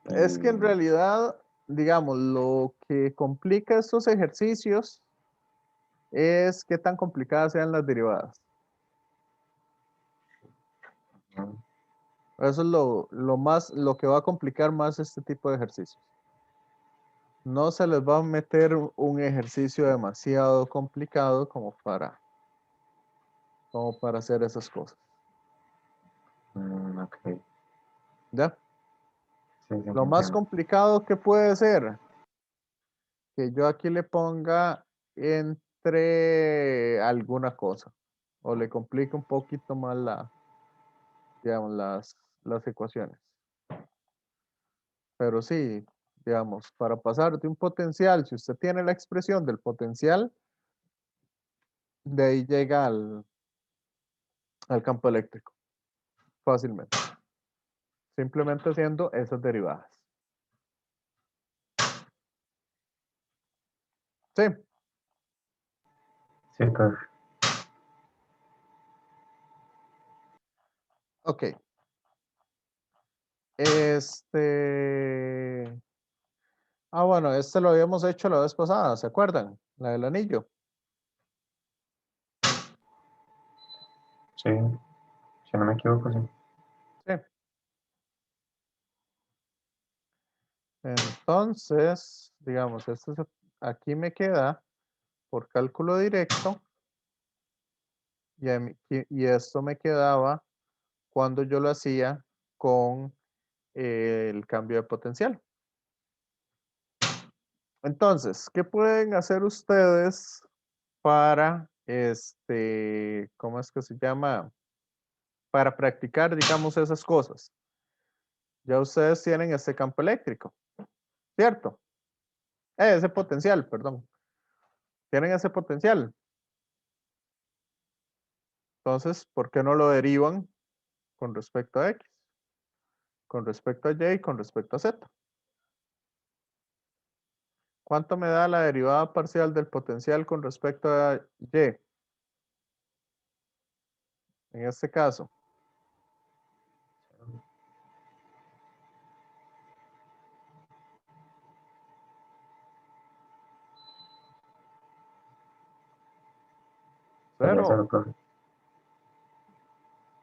[SPEAKER 1] es que en
[SPEAKER 6] y
[SPEAKER 1] realidad, digamos, lo que complica estos ejercicios es qué tan complicadas sean las derivadas.
[SPEAKER 6] mm,
[SPEAKER 1] Eso es lo que va a complicar más este tipo de ejercicios. No se les va a meter un ejercicio demasiado complicado como para hacer esas cosas.
[SPEAKER 6] ok,
[SPEAKER 1] ¿Ya?
[SPEAKER 6] sí, sí,
[SPEAKER 1] Lo más
[SPEAKER 6] entiendo.
[SPEAKER 1] complicado que puede ser que yo aquí le ponga entre alguna cosa o le complique un poquito más digamos, las ecuaciones. Pero sí, digamos, para pasar de un potencial, si usted tiene la expresión del potencial, de ahí llega al campo eléctrico fácilmente. Simplemente haciendo esas derivadas. Sí,
[SPEAKER 6] Sí, profe.
[SPEAKER 1] ok. Bueno, este lo habíamos hecho la vez pasada, ¿se acuerdan? La del anillo.
[SPEAKER 6] Sí, si no me equivoco, sí.
[SPEAKER 1] Sí. Entonces, digamos, aquí me queda por cálculo directo y esto me quedaba cuando yo lo hacía con el cambio de potencial. Entonces, ¿qué pueden hacer ustedes para, ¿cómo es que se llama? Para practicar, digamos, esas cosas? Ya ustedes tienen este campo eléctrico, ¿cierto? Ese potencial, perdón. Tienen ese potencial. Entonces, ¿por qué no lo derivan con respecto a X? Con respecto a Y y con respecto a Z. ¿Cuánto me da la derivada parcial del potencial con respecto a Y? En este caso.
[SPEAKER 6] Sería
[SPEAKER 1] Cero.
[SPEAKER 6] cero, profe.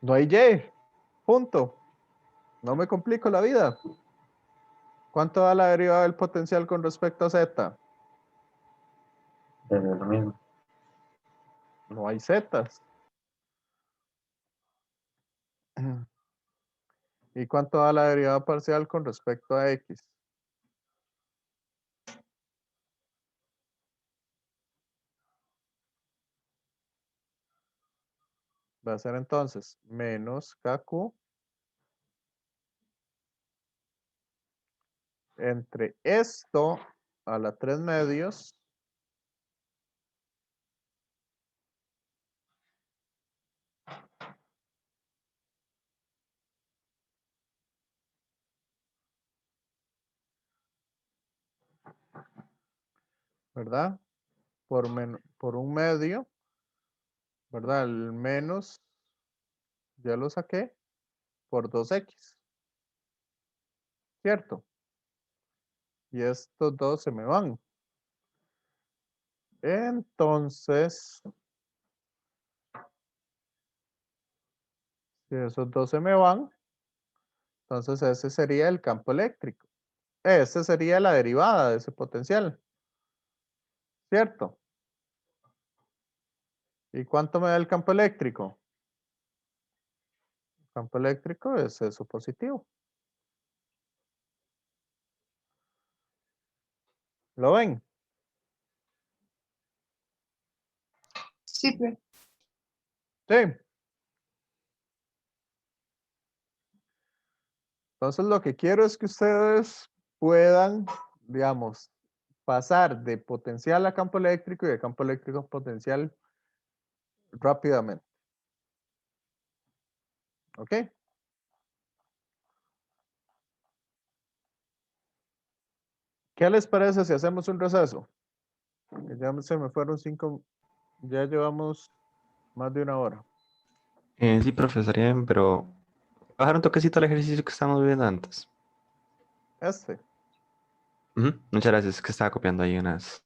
[SPEAKER 1] No hay Y. Punto. No me complico la vida. ¿Cuánto da la derivada del potencial con respecto a Z?
[SPEAKER 6] Es lo mismo.
[SPEAKER 1] No hay Zetas. ¿Y cuánto da la derivada parcial con respecto a X? Va a ser entonces menos KQ entre esto a la 3 medios ¿verdad? Por un medio, ¿verdad? El menos, ya lo saqué, por 2X, ¿cierto? Y estos dos se me van. Entonces, Si esos dos se me van, entonces ese sería el campo eléctrico. Esta sería la derivada de ese potencial. ¿Cierto? ¿Y cuánto me da el campo eléctrico? El campo eléctrico es eso positivo. ¿Lo ven?
[SPEAKER 9] Sí, profe.
[SPEAKER 1] Sí. Entonces lo que quiero es que ustedes puedan, digamos, pasar de potencial a campo eléctrico y de campo eléctrico a potencial rápidamente. ¿Ok? ¿Qué les parece si hacemos un receso? Que ya se me fueron 5, ya llevamos más de 1 hora.
[SPEAKER 2] Sí, profe, estaría bien, pero bajar un toquecito al ejercicio que estábamos viendo antes.
[SPEAKER 1] Este.
[SPEAKER 2] Ujú, muchas gracias, es que estaba copiando ahí unas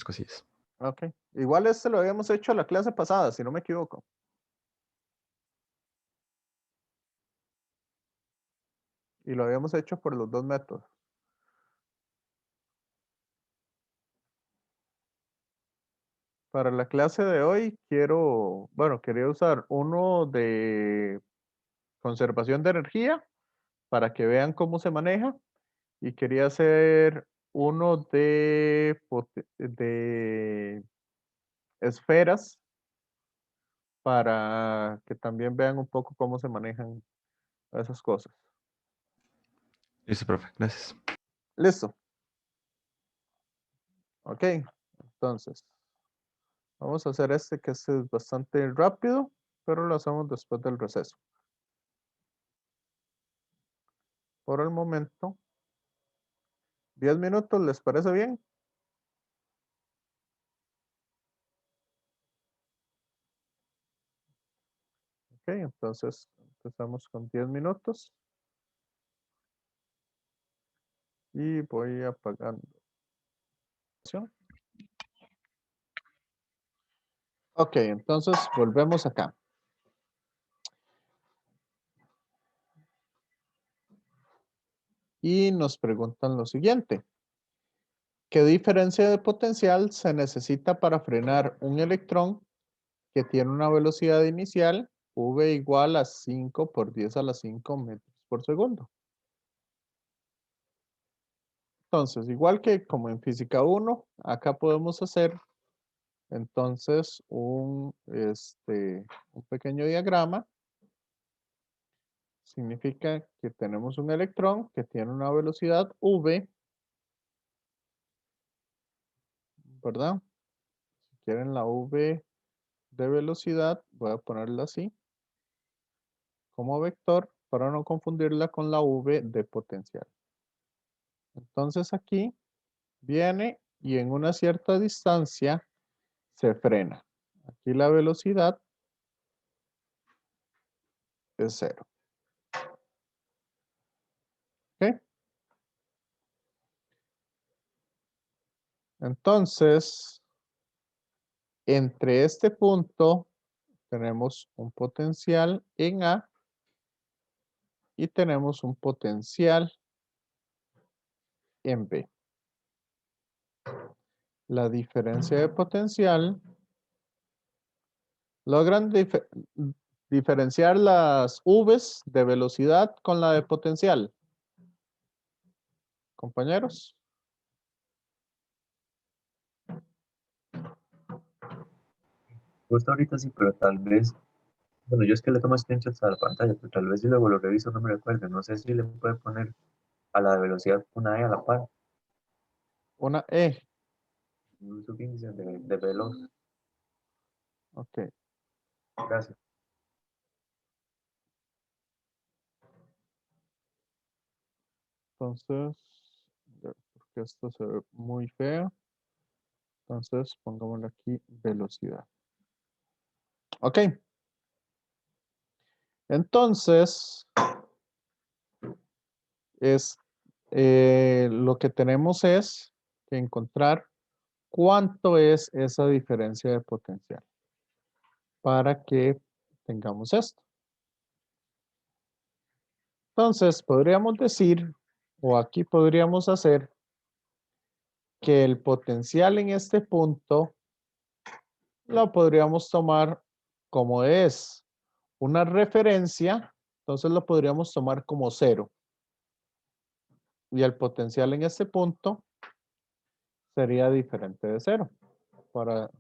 [SPEAKER 2] cosillas.
[SPEAKER 1] Ok. Igual este lo habíamos hecho la clase pasada, si no me equivoco. Y lo habíamos hecho por los dos métodos. Para la clase de hoy quería usar uno de conservación de energía para que vean cómo se maneja y quería hacer uno de esferas para que también vean un poco cómo se manejan esas cosas.
[SPEAKER 2] Listo, profe, gracias.
[SPEAKER 1] Listo. Ok, entonces vamos a hacer este que este es bastante rápido, pero lo hacemos después del receso. Por el momento, 10 minutos, ¿les parece bien? Ok, entonces empezamos con 10 minutos. Y voy apagando. Ok, entonces volvemos acá. Y nos preguntan lo siguiente. ¿Qué diferencia de potencial se necesita para frenar un electrón que tiene una velocidad inicial v igual a 5 por 10 a la 5 metros por segundo? Entonces, igual que como en física 1, acá podemos hacer entonces un pequeño diagrama. Significa que tenemos un electrón que tiene una velocidad v, ¿verdad? Si quieren la v de velocidad, voy a ponerla así, como vector, para no confundirla con la v de potencial. Entonces aquí viene y en una cierta distancia se frena. Aquí la velocidad es 0. ¿Ok? Entonces, entre este punto tenemos un potencial en A y tenemos un potencial en B. La diferencia de potencial, logran diferenciar las V's de velocidad con la de potencial. Compañeros.
[SPEAKER 6] Justo ahorita sí, pero tal vez, bueno, yo es que le tomo screenshots a la pantalla, pero tal vez si luego lo reviso no me recuerdo. No sé si le puede poner a la de velocidad una E a la par,
[SPEAKER 1] Una E.
[SPEAKER 6] un subíndice de veloz.
[SPEAKER 1] Ok.
[SPEAKER 6] Gracias.
[SPEAKER 1] Entonces, porque esto se ve muy feo. Entonces, pongámosle aquí velocidad. Ok. Entonces, lo que tenemos es que encontrar cuánto es esa diferencia de potencial para que tengamos esto. Entonces, podríamos decir, o aquí podríamos hacer, que el potencial en este punto lo podríamos tomar como es una referencia, entonces lo podríamos tomar como 0. Y el potencial en este punto sería diferente de 0 para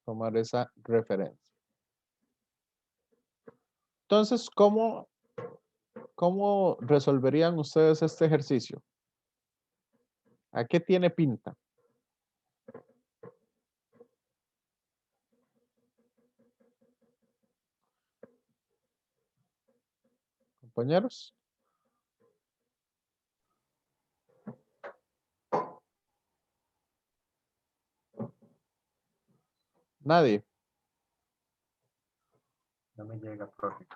[SPEAKER 1] tomar esa referencia. Entonces, ¿cómo resolverían ustedes este ejercicio? ¿A qué tiene pinta? Compañeros. Nadie.
[SPEAKER 6] No me llega, profe.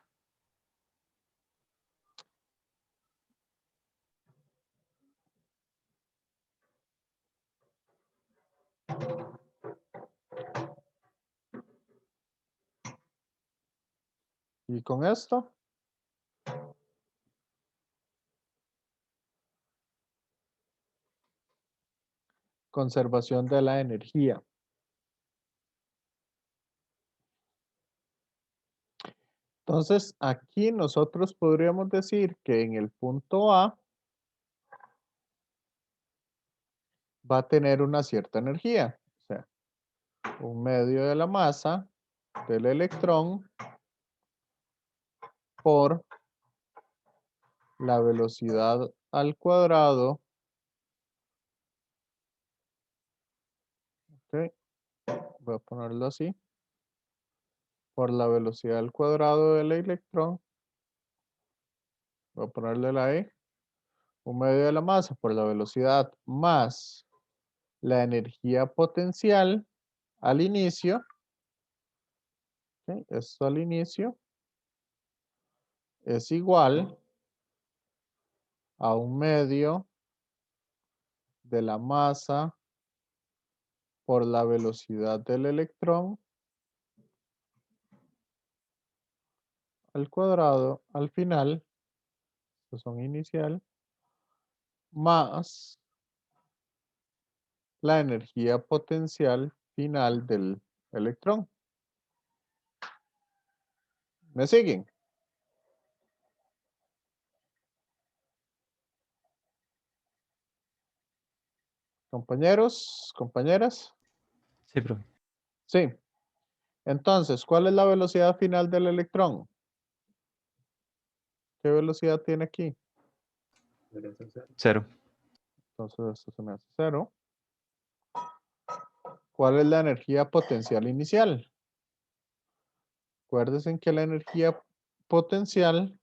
[SPEAKER 1] Y con esto, conservación de la energía. Entonces, aquí nosotros podríamos decir que en el punto A va a tener una cierta energía. O sea, un medio de la masa del electrón por la velocidad al cuadrado. Ok, voy a ponerlo así. Por la velocidad al cuadrado del electrón. Voy a ponerle la E. Un medio de la masa por la velocidad más la energía potencial al inicio. Ok, esto al inicio es igual a un medio de la masa por la velocidad del electrón al cuadrado al final, estos son inicial, más la energía potencial final del electrón. ¿Me siguen? Compañeros, compañeras.
[SPEAKER 2] Sí, profe.
[SPEAKER 1] Sí. Entonces, ¿cuál es la velocidad final del electrón? ¿Qué velocidad tiene aquí?
[SPEAKER 2] 0.
[SPEAKER 1] Entonces, esto se me hace 0. ¿Cuál es la energía potencial inicial? Acuérdense que la energía potencial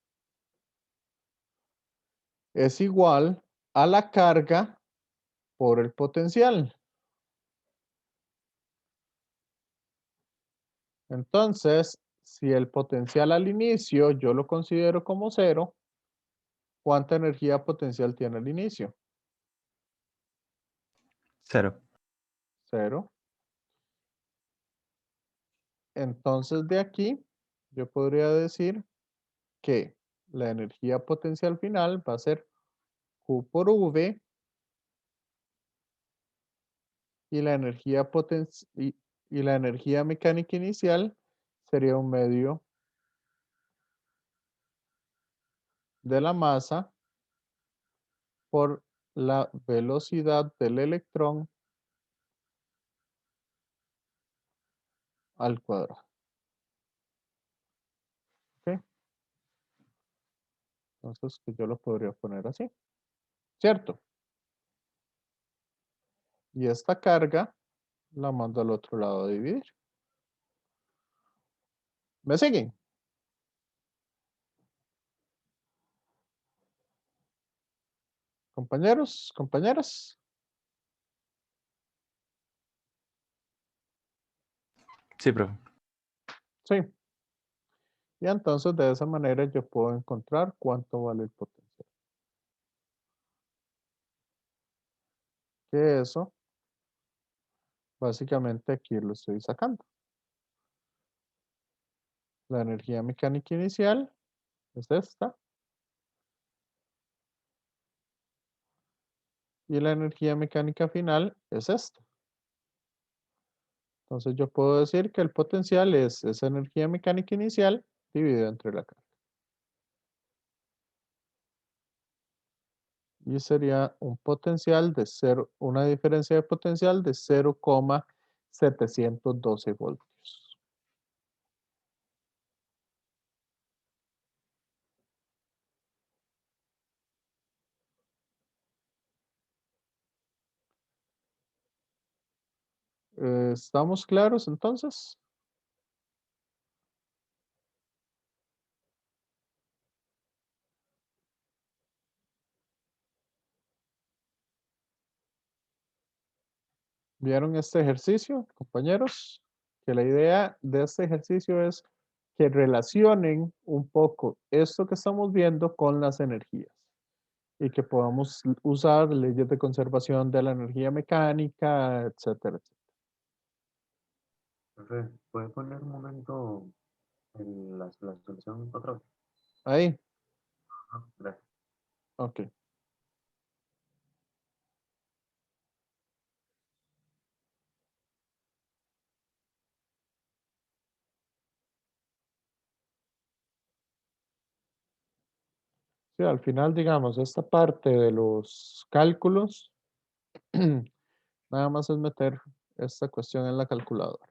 [SPEAKER 1] es igual a la carga por el potencial. Entonces, si el potencial al inicio yo lo considero como 0, ¿cuánta energía potencial tiene al inicio?
[SPEAKER 2] 0.
[SPEAKER 1] 0. Entonces, de aquí, yo podría decir que la energía potencial final va a ser Q por V y la energía y la energía mecánica inicial sería un medio de la masa por la velocidad del electrón al cuadrado. ¿Ok? Entonces, pues yo lo podría poner así. ¿Cierto? Y esta carga la mando al otro lado a dividir. ¿Me siguen? Compañeros, compañeras.
[SPEAKER 2] Sí, profe.
[SPEAKER 1] Sí. Y entonces de esa manera yo puedo encontrar cuánto vale el potencial. Que eso, básicamente aquí lo estoy sacando. La energía mecánica inicial es esta. y la energía mecánica final es esta. Entonces yo puedo decir que el potencial es esa energía mecánica inicial dividida entre la carga. Y sería un potencial de 0, una diferencia de potencial de 0,712 voltios. ¿Estamos claros entonces? ¿Vieron este ejercicio, compañeros? Que la idea de este ejercicio es que relacionen un poco esto que estamos viendo con las energías y que podamos usar leyes de conservación de la energía mecánica, etcétera, etcétera.
[SPEAKER 6] Profe, ¿puede poner un momento la solución otra vez?
[SPEAKER 1] Ahí,
[SPEAKER 6] Ah, gracias.
[SPEAKER 1] ok. Sí, al final, digamos, esta parte de los cálculos, nada más es meter esta cuestión en la calculadora.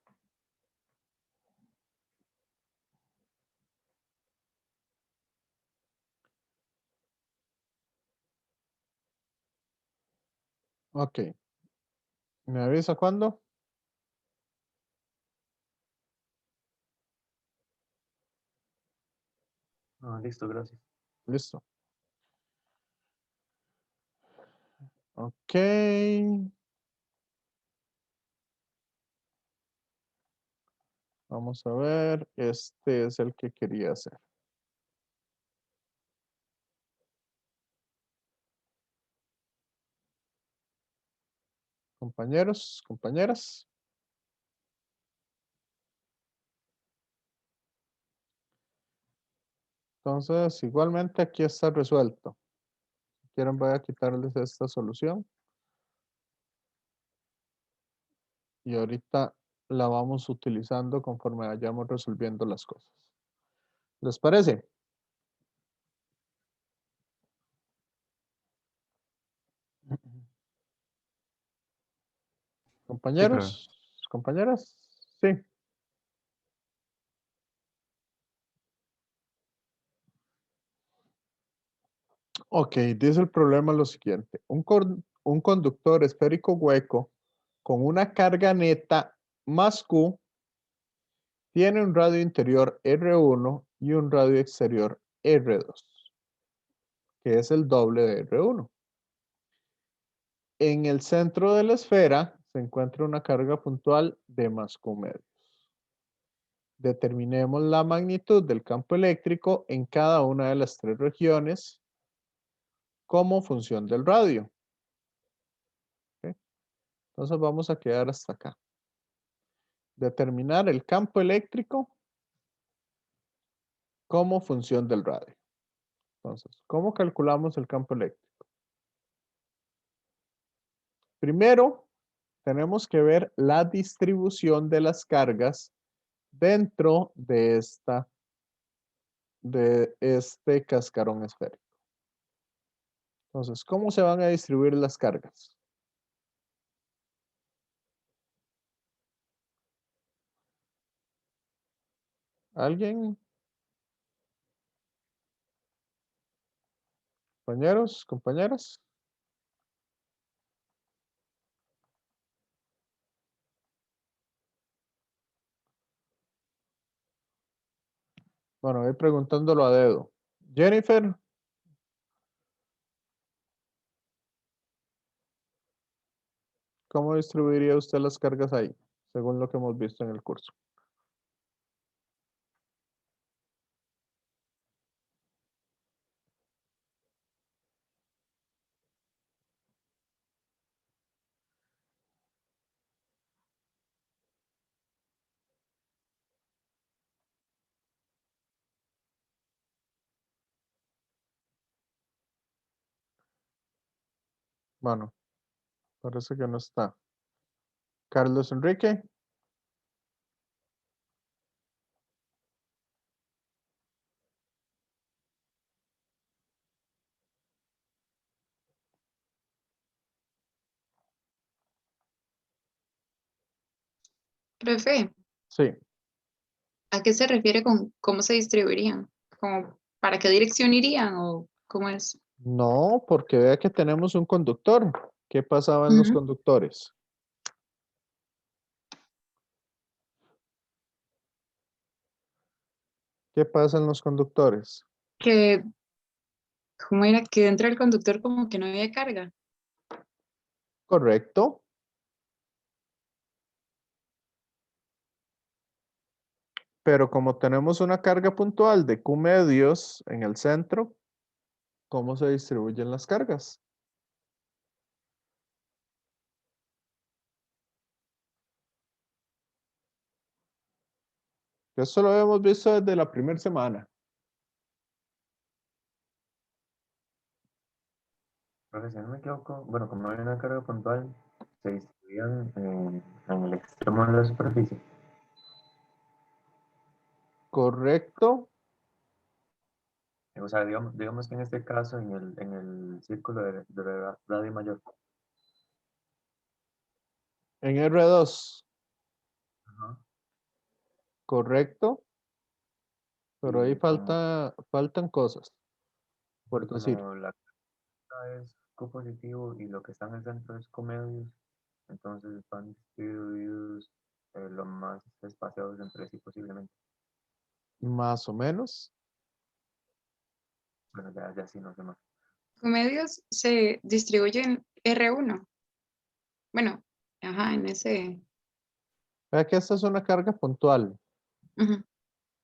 [SPEAKER 1] Ok. ¿Me avisa cuándo?
[SPEAKER 6] Ah, listo, gracias.
[SPEAKER 1] Listo. Ok. Vamos a ver. Este es el que quería hacer. Compañeros, compañeras. Entonces, igualmente aquí está resuelto. Si quieren, voy a quitarles esta solución. Y ahorita la vamos utilizando conforme vayamos resolviendo las cosas. ¿Les parece?
[SPEAKER 2] Sí, pero
[SPEAKER 1] Compañeros, compañeras. Sí. Ok, dice el problema lo siguiente. Un conductor esférico hueco con una carga neta más Q tiene un radio interior R1 y un radio exterior R2, que es el doble de R1. En el centro de la esfera se encuentra una carga puntual de más Q medios. Determinemos la magnitud del campo eléctrico en cada una de las tres regiones como función del radio. ¿Ok? Entonces vamos a quedar hasta acá. Determinar el campo eléctrico como función del radio. Entonces, ¿cómo calculamos el campo eléctrico? Primero, tenemos que ver la distribución de las cargas dentro de este cascarón esférico. Entonces, ¿cómo se van a distribuir las cargas? ¿Alguien? Compañeros, compañeras. Bueno, voy preguntándolo a dedo. Jennifer, ¿cómo distribuiría usted las cargas ahí, según lo que hemos visto en el curso? Bueno, Parece que no está. Carlos Enrique.
[SPEAKER 9] Profe,
[SPEAKER 1] Sí.
[SPEAKER 9] ¿a qué se refiere con cómo se distribuirían? ¿Como para qué dirección irían o cómo es?
[SPEAKER 1] No, porque vea que tenemos un conductor. ¿Qué pasaba en los
[SPEAKER 9] Ujú.
[SPEAKER 1] conductores? ¿Qué pasa en los conductores?
[SPEAKER 9] Que, ¿cómo era? Que dentro del conductor como que no había carga.
[SPEAKER 1] Correcto. Pero como tenemos una carga puntual de Q medios en el centro, ¿cómo se distribuyen las cargas? Eso lo hemos visto desde la primera semana.
[SPEAKER 6] Profe, si no me equivoco, bueno, como hay una carga puntual, se distribuían en el extremo de la superficie.
[SPEAKER 1] Correcto.
[SPEAKER 6] O sea, digamos que en este caso, en el círculo de radio mayor.
[SPEAKER 1] En R2.
[SPEAKER 6] Ajá.
[SPEAKER 1] Correcto. Pero ahí
[SPEAKER 6] Y como,
[SPEAKER 1] faltan cosas, por decir.
[SPEAKER 6] como la carga es Q positivo y lo que está en el centro es Q medios, entonces van distribuidos lo más espaciados entre sí posiblemente.
[SPEAKER 1] Más o menos.
[SPEAKER 6] Bueno, ya sí no sé más.
[SPEAKER 9] Medios se distribuyen R1. Bueno, ajá, en ese.
[SPEAKER 1] Vea que esta es una carga puntual.
[SPEAKER 9] Ujú.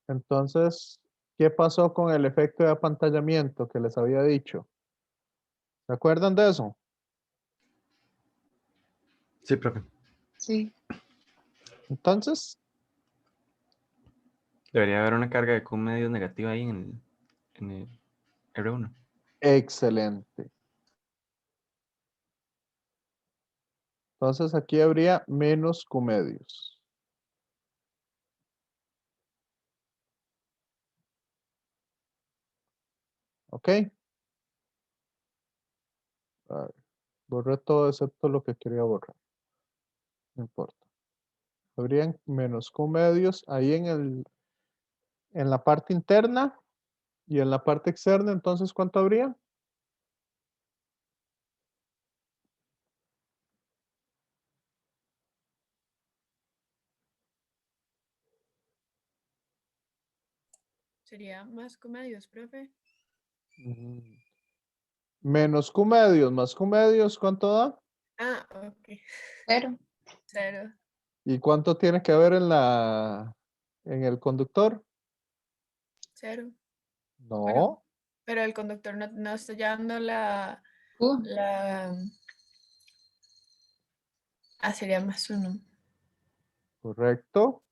[SPEAKER 1] Entonces, ¿qué pasó con el efecto de apantallamiento que les había dicho? ¿Se acuerdan de eso?
[SPEAKER 2] Sí, profe.
[SPEAKER 9] Sí.
[SPEAKER 1] Entonces,
[SPEAKER 2] Debería haber una carga de Q medios negativa ahí en el R1.
[SPEAKER 1] excelente. Entonces aquí habría menos Q medios. ¿Ok? A ver, borré todo excepto lo que quería borrar. No importa. Habrían menos Q medios ahí en la parte interna y en la parte externa. Entonces, ¿cuánto habría?
[SPEAKER 11] Sería más comedios, profe.
[SPEAKER 1] Mm, Menos Q medios más Q medios, ¿cuánto da?
[SPEAKER 11] Ah, ok.
[SPEAKER 9] Pero,
[SPEAKER 11] 0.
[SPEAKER 1] ¿Y cuánto tiene que haber en el conductor?
[SPEAKER 11] 0. Bueno,
[SPEAKER 1] No,
[SPEAKER 11] pero el conductor no está llevando
[SPEAKER 9] uh,
[SPEAKER 11] la... Ah, sería más 1.
[SPEAKER 1] correcto.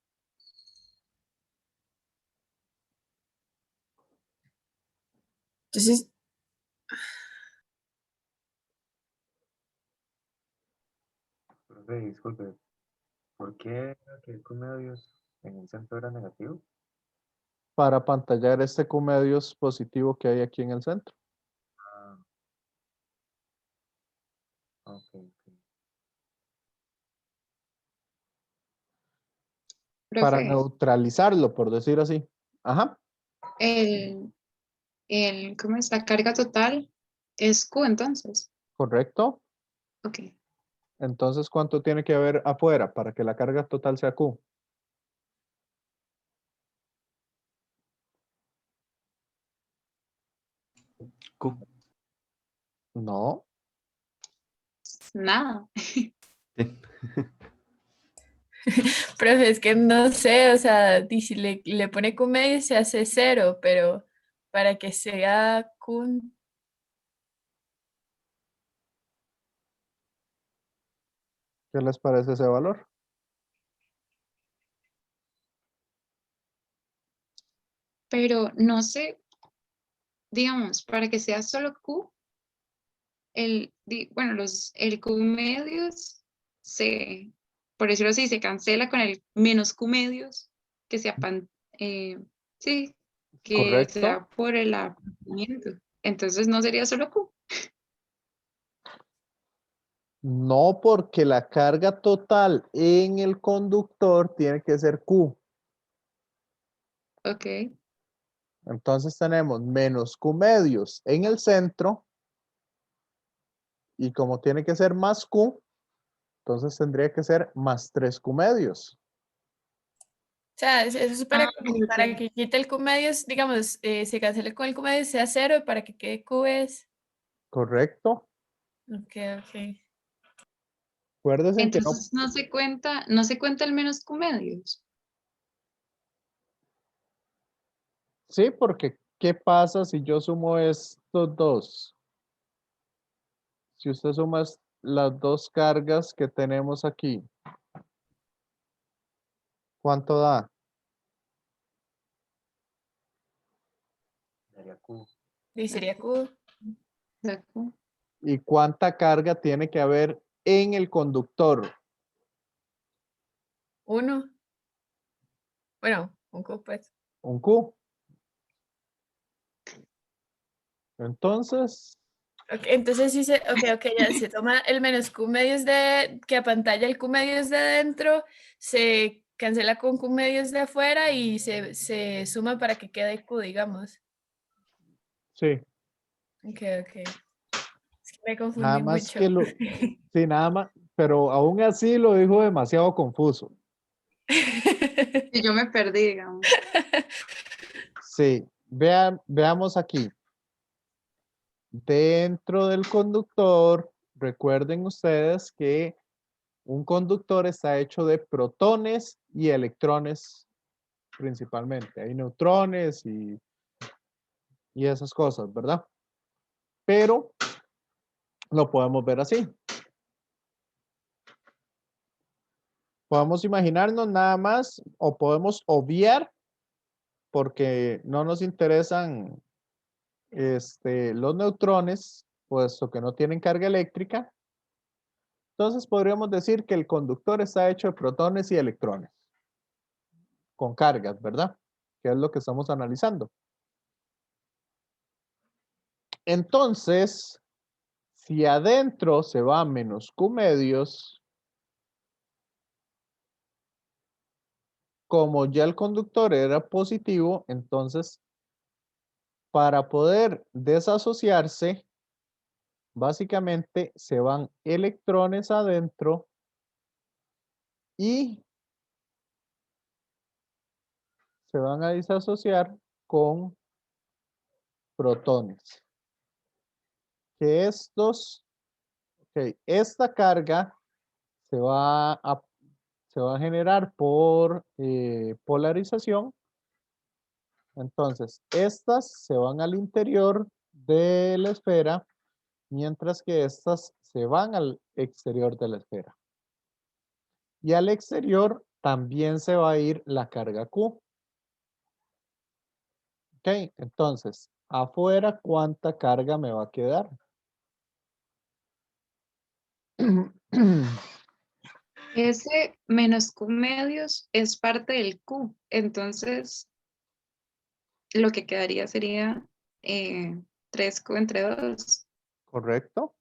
[SPEAKER 11] Entonces,
[SPEAKER 6] Profe, disculpe, ¿por qué era que Q medios en el centro era negativo?
[SPEAKER 1] Para pantallar este Q medios positivo que hay aquí en el centro.
[SPEAKER 6] Ah, ok, ok.
[SPEAKER 1] Para
[SPEAKER 9] profe,
[SPEAKER 1] neutralizarlo, por decir así. Ajá,
[SPEAKER 9] el, ¿cómo es? La carga total es Q entonces.
[SPEAKER 1] correcto.
[SPEAKER 9] Ok.
[SPEAKER 1] Entonces, ¿cuánto tiene que haber afuera para que la carga total sea Q?
[SPEAKER 2] Q.
[SPEAKER 1] No,
[SPEAKER 9] Nada.
[SPEAKER 2] Sí.
[SPEAKER 11] profe, es que no sé, o sea, y si le pone Q medio se hace 0, pero para que sea Q,
[SPEAKER 1] ¿qué les parece ese valor?
[SPEAKER 9] Pero no sé, digamos, para que sea solo Q, bueno, el Q medios por decirlo así, se cancela con el menos Q medios, que se sí, que se
[SPEAKER 1] ¿Correcto?
[SPEAKER 9] da por el aplanamiento. Entonces no sería solo Q.
[SPEAKER 1] No, porque la carga total en el conductor tiene que ser Q.
[SPEAKER 9] Ok.
[SPEAKER 1] Entonces tenemos menos Q medios en el centro y como tiene que ser más Q, entonces tendría que ser más 3 Q medios.
[SPEAKER 11] O sea, eso es para que quite el Q medios, digamos, se cancele con el Q medios, sea 0, para que quede Q es.
[SPEAKER 1] ¿Correcto?
[SPEAKER 11] Ok, ok.
[SPEAKER 1] Acuérdense que no.
[SPEAKER 9] Entonces no se cuenta el menos Q medios.
[SPEAKER 1] Sí, porque ¿qué pasa si yo sumo estos dos? Si usted suma las dos cargas que tenemos aquí, ¿cuánto da?
[SPEAKER 6] Sería Q.
[SPEAKER 11] Y sería Q.
[SPEAKER 9] La Q.
[SPEAKER 1] ¿Y cuánta carga tiene que haber en el conductor?
[SPEAKER 11] 1. Bueno, un Q, pues.
[SPEAKER 1] Un Q. Entonces,
[SPEAKER 11] Ok, entonces sí ok, ya se toma el menos Q medios que apantalla el Q medios de dentro, se cancela con Q medios de afuera y se suma para que quede Q, digamos.
[SPEAKER 1] sí,
[SPEAKER 11] Ok, ok. Es que me
[SPEAKER 1] nada
[SPEAKER 11] confundí
[SPEAKER 1] más
[SPEAKER 11] mucho.
[SPEAKER 1] que sí, nada más, pero aún así lo dijo demasiado confuso.
[SPEAKER 9] Y yo me perdí, digamos.
[SPEAKER 1] Sí, veamos aquí. Dentro del conductor, recuerden ustedes que un conductor está hecho de protones y electrones principalmente. Hay neutrones y esas cosas, ¿verdad? Pero lo podemos ver así. Podemos imaginarnos nada más o podemos obviar porque no nos interesan los neutrones, puesto que no tienen carga eléctrica. Entonces podríamos decir que el conductor está hecho de protones y electrones con cargas, ¿verdad? Que es lo que estamos analizando. Entonces, si adentro se va menos Q medios, como ya el conductor era positivo, entonces para poder desasociarse, básicamente se van electrones adentro y se van a disasociar con protones. Que esta carga se va a generar por polarización. Entonces, estas se van al interior de la esfera, mientras que estas se van al exterior de la esfera. Y al exterior también se va a ir la carga Q. Ok, entonces, afuera, ¿cuánta carga me va a quedar?
[SPEAKER 9] Ese menos Q medios es parte del Q. Entonces, lo que quedaría sería 3Q entre 2.
[SPEAKER 1] ¿Correcto?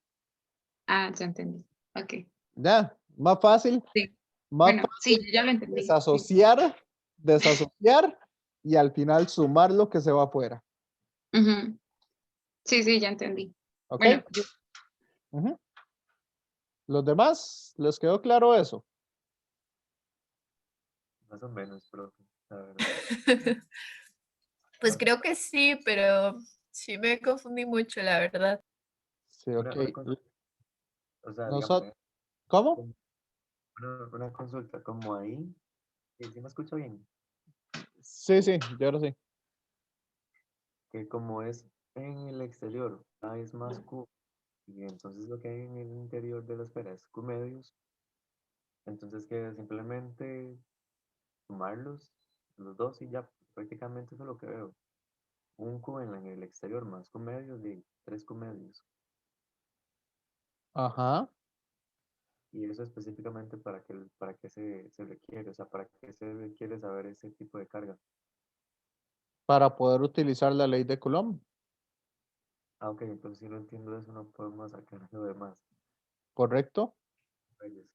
[SPEAKER 9] Ah, ya entendí. Ok.
[SPEAKER 1] Ya, más fácil,
[SPEAKER 9] Sí.
[SPEAKER 1] más
[SPEAKER 9] Bueno, sí,
[SPEAKER 1] fácil
[SPEAKER 9] yo ya lo entendí. Sí.
[SPEAKER 1] desasociar y al final sumar lo que se va afuera.
[SPEAKER 9] Ujú. Sí, ya entendí.
[SPEAKER 1] ¿Ok?
[SPEAKER 9] Bueno,
[SPEAKER 1] Ujú. ¿Los demás les quedó claro eso?
[SPEAKER 6] Más o menos, profe, la verdad.
[SPEAKER 11] Pues creo que sí, pero sí me confundí mucho, la verdad.
[SPEAKER 1] Sí, ok.
[SPEAKER 6] O sea,
[SPEAKER 1] Nosotros,
[SPEAKER 6] digamos,
[SPEAKER 1] ¿cómo?
[SPEAKER 6] una consulta, como ahí, ¿sí me escucho bien?
[SPEAKER 1] Sí, yo ahora sí.
[SPEAKER 6] Que como es en el exterior, A es más Q, y entonces lo que hay en el interior de la esfera es Q medios, entonces que simplemente sumarlos, los dos, y ya prácticamente eso es lo que veo. Un Q en el exterior más Q medios de 3 Q medios.
[SPEAKER 1] Ajá.
[SPEAKER 6] Y eso específicamente para qué se requiere, o sea, para qué se requiere saber ese tipo de carga.
[SPEAKER 1] Para poder utilizar la ley de Coulomb.
[SPEAKER 6] Ah, ok, entonces si no entiendo eso, no podemos sacar lo demás.
[SPEAKER 1] ¿Correcto?
[SPEAKER 6] Reyes.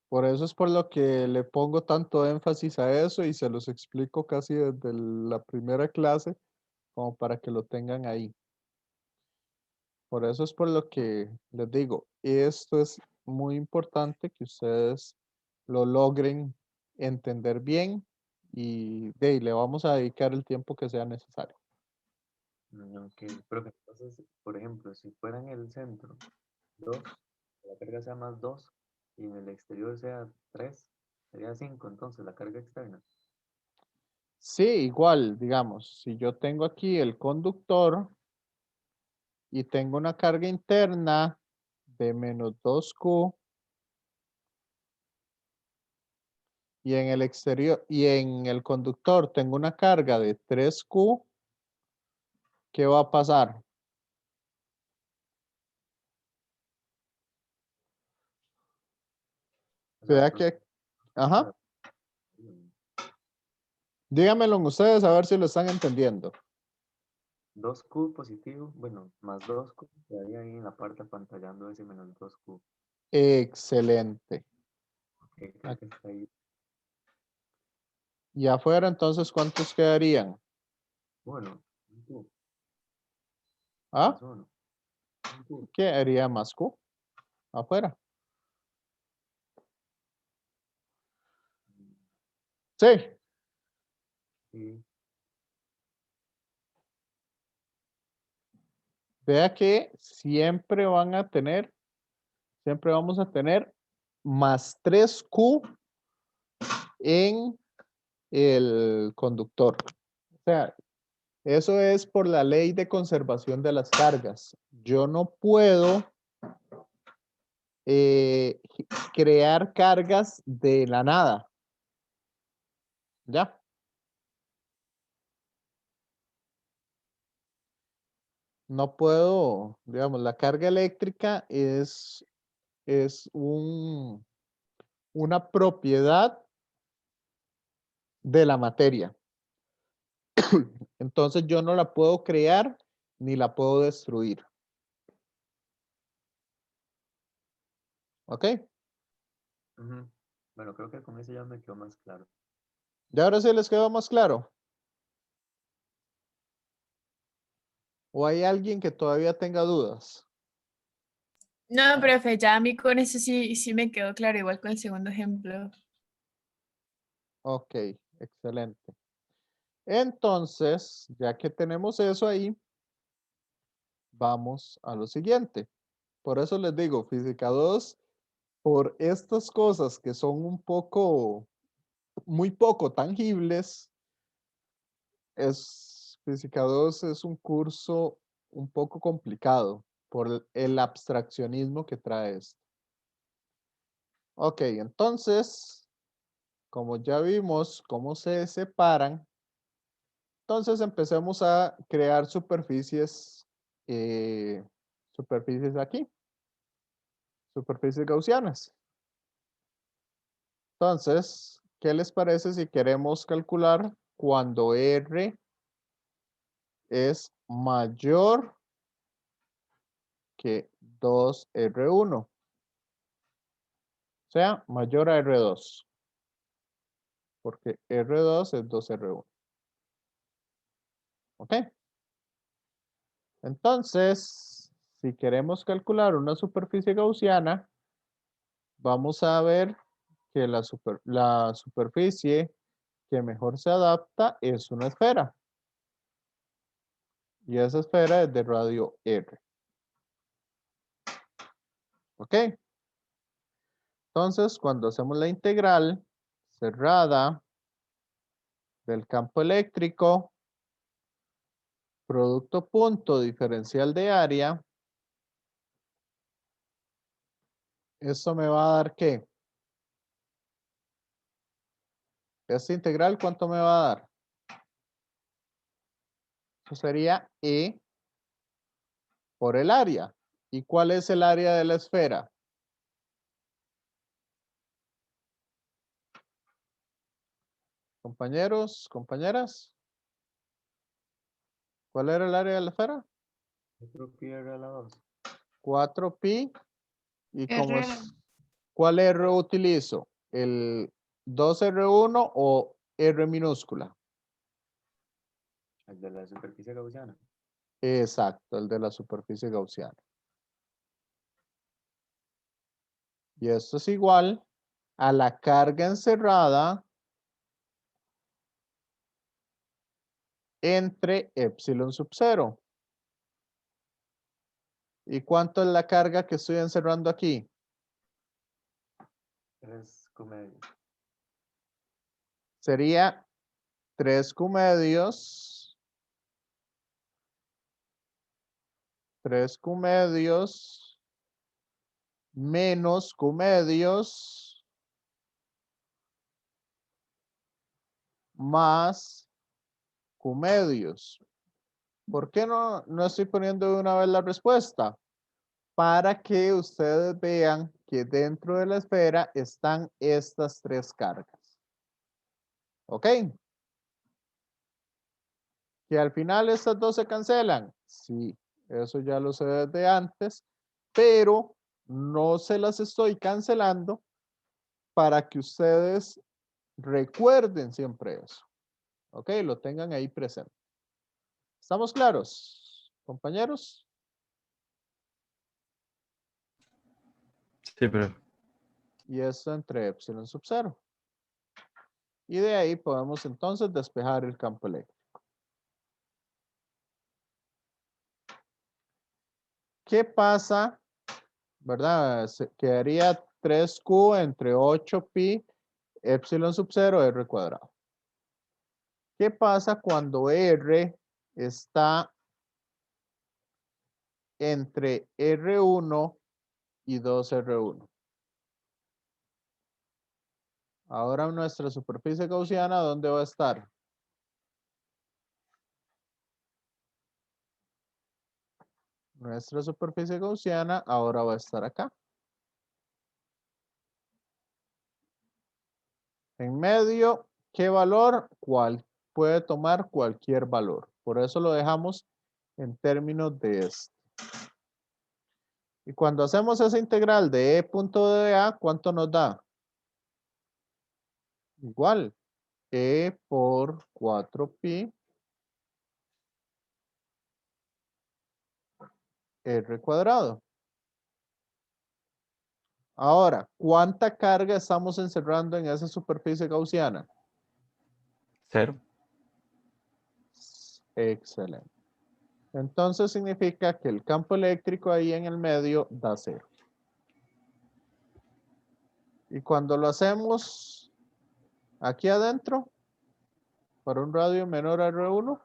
[SPEAKER 1] Por eso es por lo que le pongo tanto énfasis a eso y se los explico casi desde la primera clase, como para que lo tengan ahí. Por eso es por lo que les digo, esto es muy importante que ustedes lo logren entender bien y de ahí le vamos a dedicar el tiempo que sea necesario.
[SPEAKER 6] Ok, pero que entonces, por ejemplo, si fuera en el centro 2, la carga sea más 2 y en el exterior sea 3, sería 5 entonces la carga externa.
[SPEAKER 1] Sí, igual, digamos, si yo tengo aquí el conductor y tengo una carga interna de menos 2Q y en el exterior y en el conductor tengo una carga de 3Q, ¿qué va a pasar?
[SPEAKER 6] O sea,
[SPEAKER 1] Vea que, ajá,
[SPEAKER 6] mm,
[SPEAKER 1] díganmelo ustedes a ver si lo están entendiendo.
[SPEAKER 6] 2Q positivo, bueno, más 2Q, quedaría ahí en la parte apantallando ese menos 2Q.
[SPEAKER 1] Excelente.
[SPEAKER 6] Ok, creo que está ahí.
[SPEAKER 1] Y afuera, entonces, ¿cuántos quedarían?
[SPEAKER 6] Bueno, un Q,
[SPEAKER 1] ¿Ah?
[SPEAKER 6] más 1. Un Q.
[SPEAKER 1] Quedaría más Q afuera. Sí.
[SPEAKER 6] Sí.
[SPEAKER 1] Vea que siempre siempre vamos a tener más 3Q en el conductor. O sea, eso es por la ley de conservación de las cargas. Yo no puedo crear cargas de la nada. ¿Ya? No puedo, digamos, la carga eléctrica es una propiedad de la materia. Entonces yo no la puedo crear ni la puedo destruir. ¿Ok?
[SPEAKER 6] Ujú. Bueno, creo que con eso ya me quedó más claro.
[SPEAKER 1] ¿Y ahora sí les quedó más claro? ¿O hay alguien que todavía tenga dudas?
[SPEAKER 11] No, profe, ya a mí con eso sí me quedó claro, igual con el segundo ejemplo.
[SPEAKER 1] Ok, excelente. Entonces, ya que tenemos eso ahí, vamos a lo siguiente. Por eso les digo, Física 2, por estas cosas que son muy poco tangibles, Física 2 es un curso un poco complicado por el abstraccionismo que trae esto. Ok, entonces, como ya vimos cómo se separan, entonces empecemos a crear superficies aquí, superficies gaussianas. Entonces, ¿qué les parece si queremos calcular cuando R es mayor que 2R1? O sea, mayor a R2, porque R2 es 2R1. ¿Ok? Entonces, si queremos calcular una superficie gaussiana, vamos a ver que la superficie que mejor se adapta es una esfera. Y esa esfera es de radio R. ¿Ok? Entonces, cuando hacemos la integral cerrada del campo eléctrico, producto punto diferencial de área, eso me va a dar ¿qué? Esta integral, ¿cuánto me va a dar? Eso sería E por el área. ¿Y cuál es el área de la esfera? Compañeros, compañeras. ¿Cuál era el área de la esfera?
[SPEAKER 6] Yo creo que era la 2.
[SPEAKER 1] 4pi. ¿Y cómo
[SPEAKER 9] R.
[SPEAKER 1] es? ¿Cuál R utilizo? ¿El 2R1 o R minúscula?
[SPEAKER 6] El de la superficie gaussiana.
[SPEAKER 1] Exacto, el de la superficie gaussiana. Y esto es igual a la carga encerrada entre epsilon sub 0. ¿Y cuánto es la carga que estoy encerrando aquí?
[SPEAKER 6] 3 Q medio.
[SPEAKER 1] Sería 3Q medios. 3Q medios menos Q medios más Q medios. ¿Por qué no estoy poniendo de una vez la respuesta? Para que ustedes vean que dentro de la esfera están estas tres cargas. ¿Ok? Que al final estas dos se cancelan. Sí, eso ya lo sé desde antes, pero no se las estoy cancelando para que ustedes recuerden siempre eso. ¿Ok? Lo tengan ahí presente. ¿Estamos claros, compañeros?
[SPEAKER 2] Sí, pero
[SPEAKER 1] Y esto entre epsilon sub 0. Y de ahí podemos entonces despejar el campo eléctrico. ¿Qué pasa? ¿Verdad? Quedaría 3Q entre 8pi epsilon sub 0 R cuadrado. ¿Qué pasa cuando R está entre R1 y 2R1? Ahora nuestra superficie gaussiana, ¿dónde va a estar? Nuestra superficie gaussiana ahora va a estar acá. En medio, ¿qué valor? Puede tomar cualquier valor. Por eso lo dejamos en términos de esto. Y cuando hacemos esa integral de E punto de A, ¿cuánto nos da? Igual, E por 4pi R cuadrado. Ahora, ¿cuánta carga estamos encerrando en esa superficie gaussiana?
[SPEAKER 2] 0.
[SPEAKER 1] Excelente. Entonces significa que el campo eléctrico ahí en el medio da 0. Y cuando lo hacemos aquí adentro, para un radio menor a R1,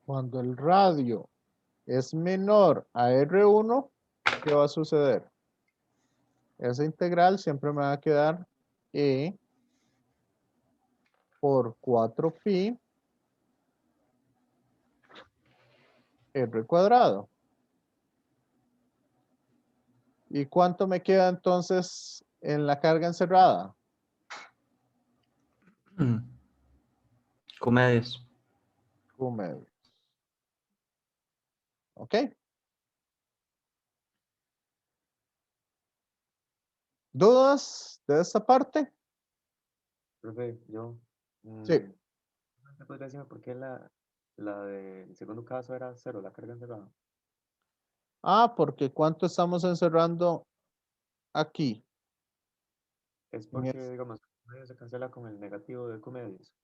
[SPEAKER 1] cuando el radio es menor a R1, ¿qué va a suceder? Esa integral siempre me va a quedar E por 4pi R cuadrado. ¿Y cuánto me queda entonces en la carga encerrada?
[SPEAKER 2] Q medios.
[SPEAKER 1] Q medio. ¿Ok? ¿Dudas de esta parte?
[SPEAKER 6] Profe,
[SPEAKER 1] Sí.
[SPEAKER 6] ¿me podría decir por qué la del segundo caso era 0, la carga encerrada?
[SPEAKER 1] Ah, porque ¿cuánto estamos encerrando aquí?
[SPEAKER 6] Es
[SPEAKER 1] En
[SPEAKER 6] porque,
[SPEAKER 1] este.
[SPEAKER 6] digamos, Q medio se cancela con el negativo de Q medios.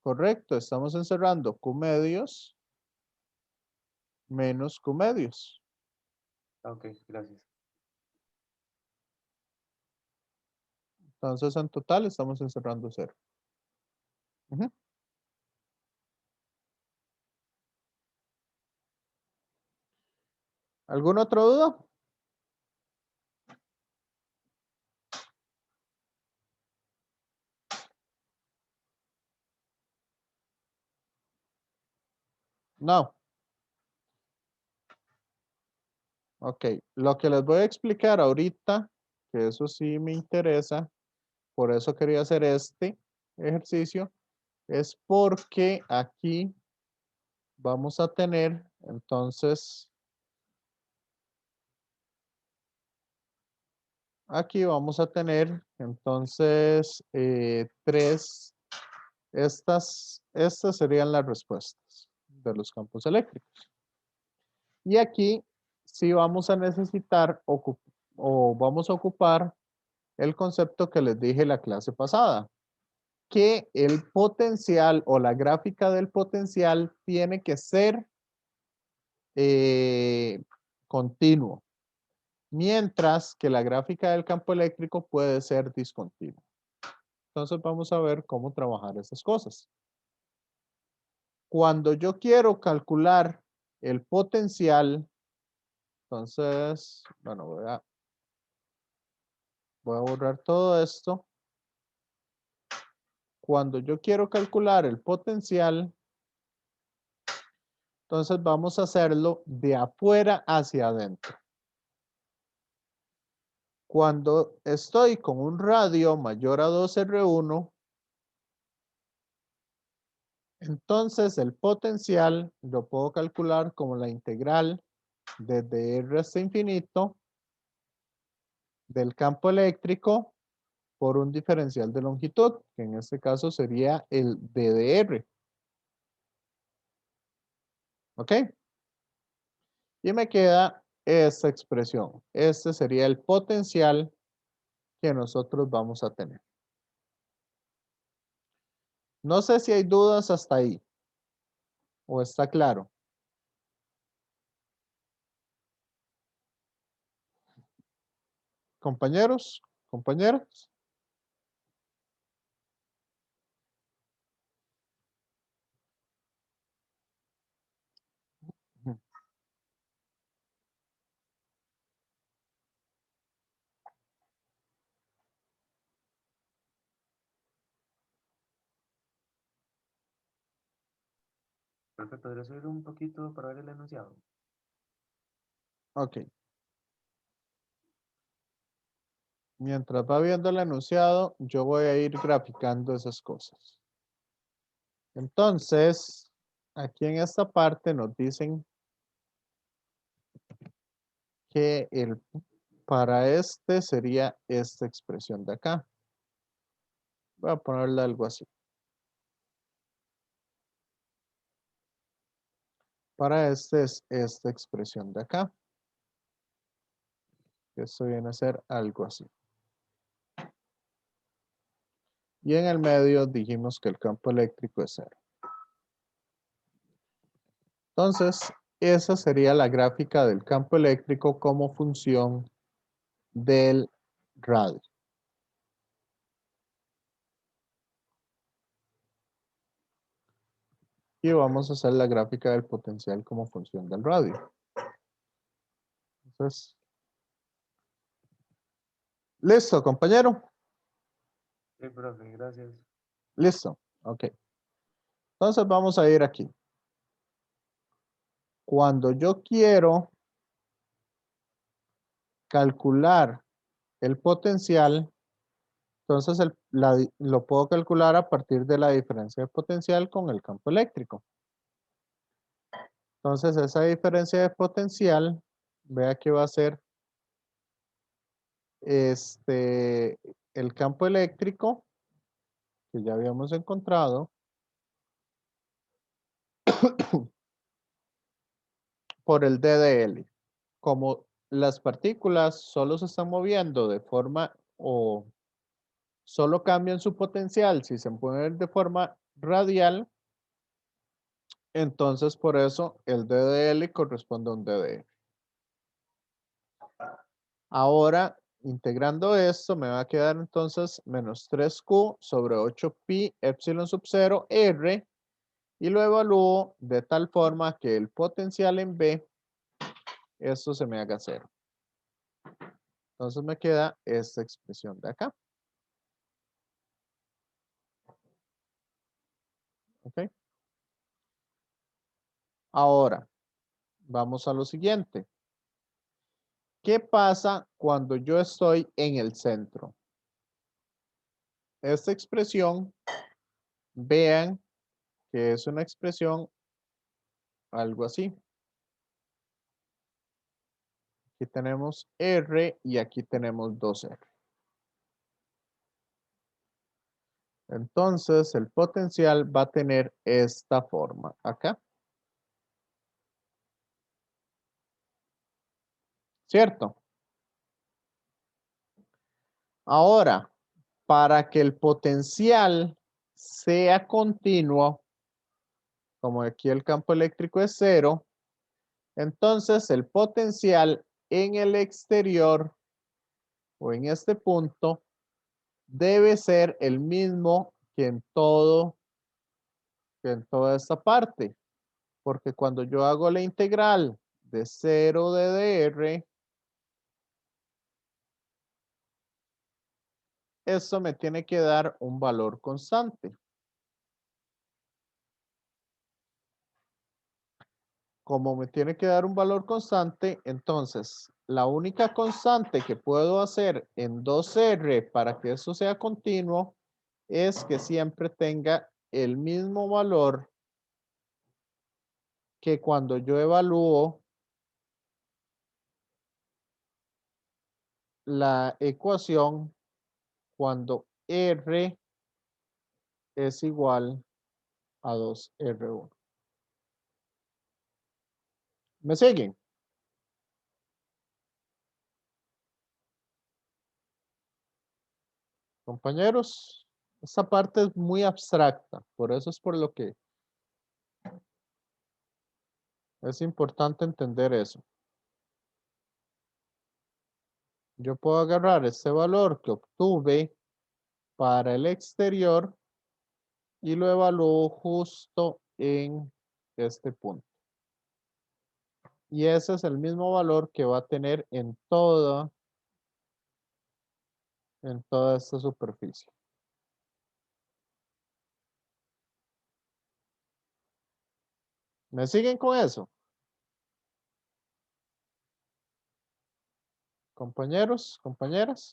[SPEAKER 1] Correcto, estamos encerrando Q medios menos Q medios.
[SPEAKER 6] Ah, ok, gracias.
[SPEAKER 1] Entonces, en total estamos encerrando 0. Ujú. ¿Alguna otra duda? No. Ok, lo que les voy a explicar ahorita, que eso sí me interesa, por eso quería hacer este ejercicio, es porque aquí vamos a tener, entonces, aquí vamos a tener, entonces, estas serían las respuestas de los campos eléctricos. Y aquí sí vamos a necesitar o vamos a ocupar el concepto que les dije la clase pasada, que el potencial o la gráfica del potencial tiene que ser continuo, mientras que la gráfica del campo eléctrico puede ser discontinua. Entonces vamos a ver cómo trabajar esas cosas. Cuando yo quiero calcular el potencial, entonces, bueno, voy a borrar todo esto. Cuando yo quiero calcular el potencial, entonces vamos a hacerlo de afuera hacia adentro. Cuando estoy con un radio mayor a 2R1, entonces el potencial lo puedo calcular como la integral desde R hasta infinito del campo eléctrico por un diferencial de longitud, que en este caso sería el D de R. ¿Ok? Y me queda esta expresión. Este sería el potencial que nosotros vamos a tener. No sé si hay dudas hasta ahí. ¿O está claro? Compañeros, compañeras. Ujú.
[SPEAKER 6] Profe, ¿podría subir un poquito para ver el enunciado?
[SPEAKER 1] Ok. Mientras va viendo el enunciado, yo voy a ir graficando esas cosas. Entonces, aquí en esta parte nos dicen que para este sería esta expresión de acá. Voy a ponerle algo así. Para este es esta expresión de acá. Esto viene a ser algo así. Y en el medio dijimos que el campo eléctrico es 0. Entonces, esa sería la gráfica del campo eléctrico como función del radio. Y vamos a hacer la gráfica del potencial como función del radio. Entonces, ¿listo, compañero?
[SPEAKER 6] Sí, profe, gracias.
[SPEAKER 1] Listo, ok. Entonces vamos a ir aquí. Cuando yo quiero calcular el potencial, entonces lo puedo calcular a partir de la diferencia de potencial con el campo eléctrico. Entonces esa diferencia de potencial, vea que va a ser el campo eléctrico que ya habíamos encontrado por el D de L. Como las partículas solo se están moviendo de forma o solo cambian su potencial si se mueven de forma radial, entonces por eso el D de L corresponde a un D de F. Ahora, integrando esto, me va a quedar entonces menos 3Q sobre 8pi epsilon sub 0 R y lo evalúo de tal forma que el potencial en B, esto se me haga 0. Entonces me queda esta expresión de acá. ¿Ok? Ahora, vamos a lo siguiente. ¿Qué pasa cuando yo estoy en el centro? Esta expresión, vean que es una expresión algo así. Aquí tenemos R y aquí tenemos 2R. Entonces, el potencial va a tener esta forma acá. ¿Cierto? Ahora, para que el potencial sea continuo, como aquí el campo eléctrico es 0, entonces el potencial en el exterior o en este punto debe ser el mismo que en toda esta parte. Porque cuando yo hago la integral de 0 de dr, esto me tiene que dar un valor constante. Como me tiene que dar un valor constante, entonces la única constante que puedo hacer en 2R para que eso sea continuo es que siempre tenga el mismo valor que cuando yo evalúo la ecuación cuando R es igual a 2R1. ¿Me siguen? Compañeros, esta parte es muy abstracta, por eso es por lo que es importante entender eso. Yo puedo agarrar este valor que obtuve para el exterior y lo evalúo justo en este punto. Y ese es el mismo valor que va a tener en toda esta superficie. ¿Me siguen con eso? Compañeros, compañeras.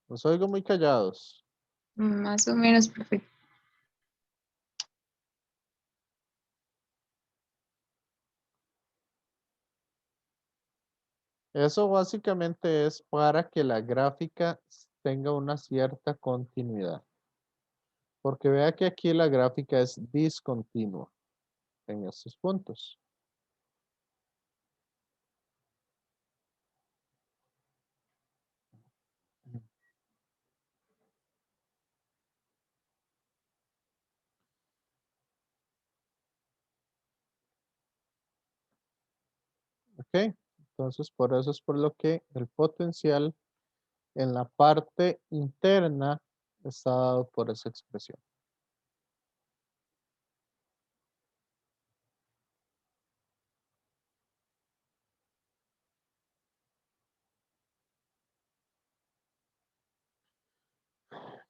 [SPEAKER 1] Los oigo muy callados.
[SPEAKER 9] Más o menos, profe.
[SPEAKER 1] Eso básicamente es para que la gráfica tenga una cierta continuidad. Porque vea que aquí la gráfica es discontinua en estos puntos. ¿Ok? Entonces, por eso es por lo que el potencial en la parte interna está dado por esa expresión.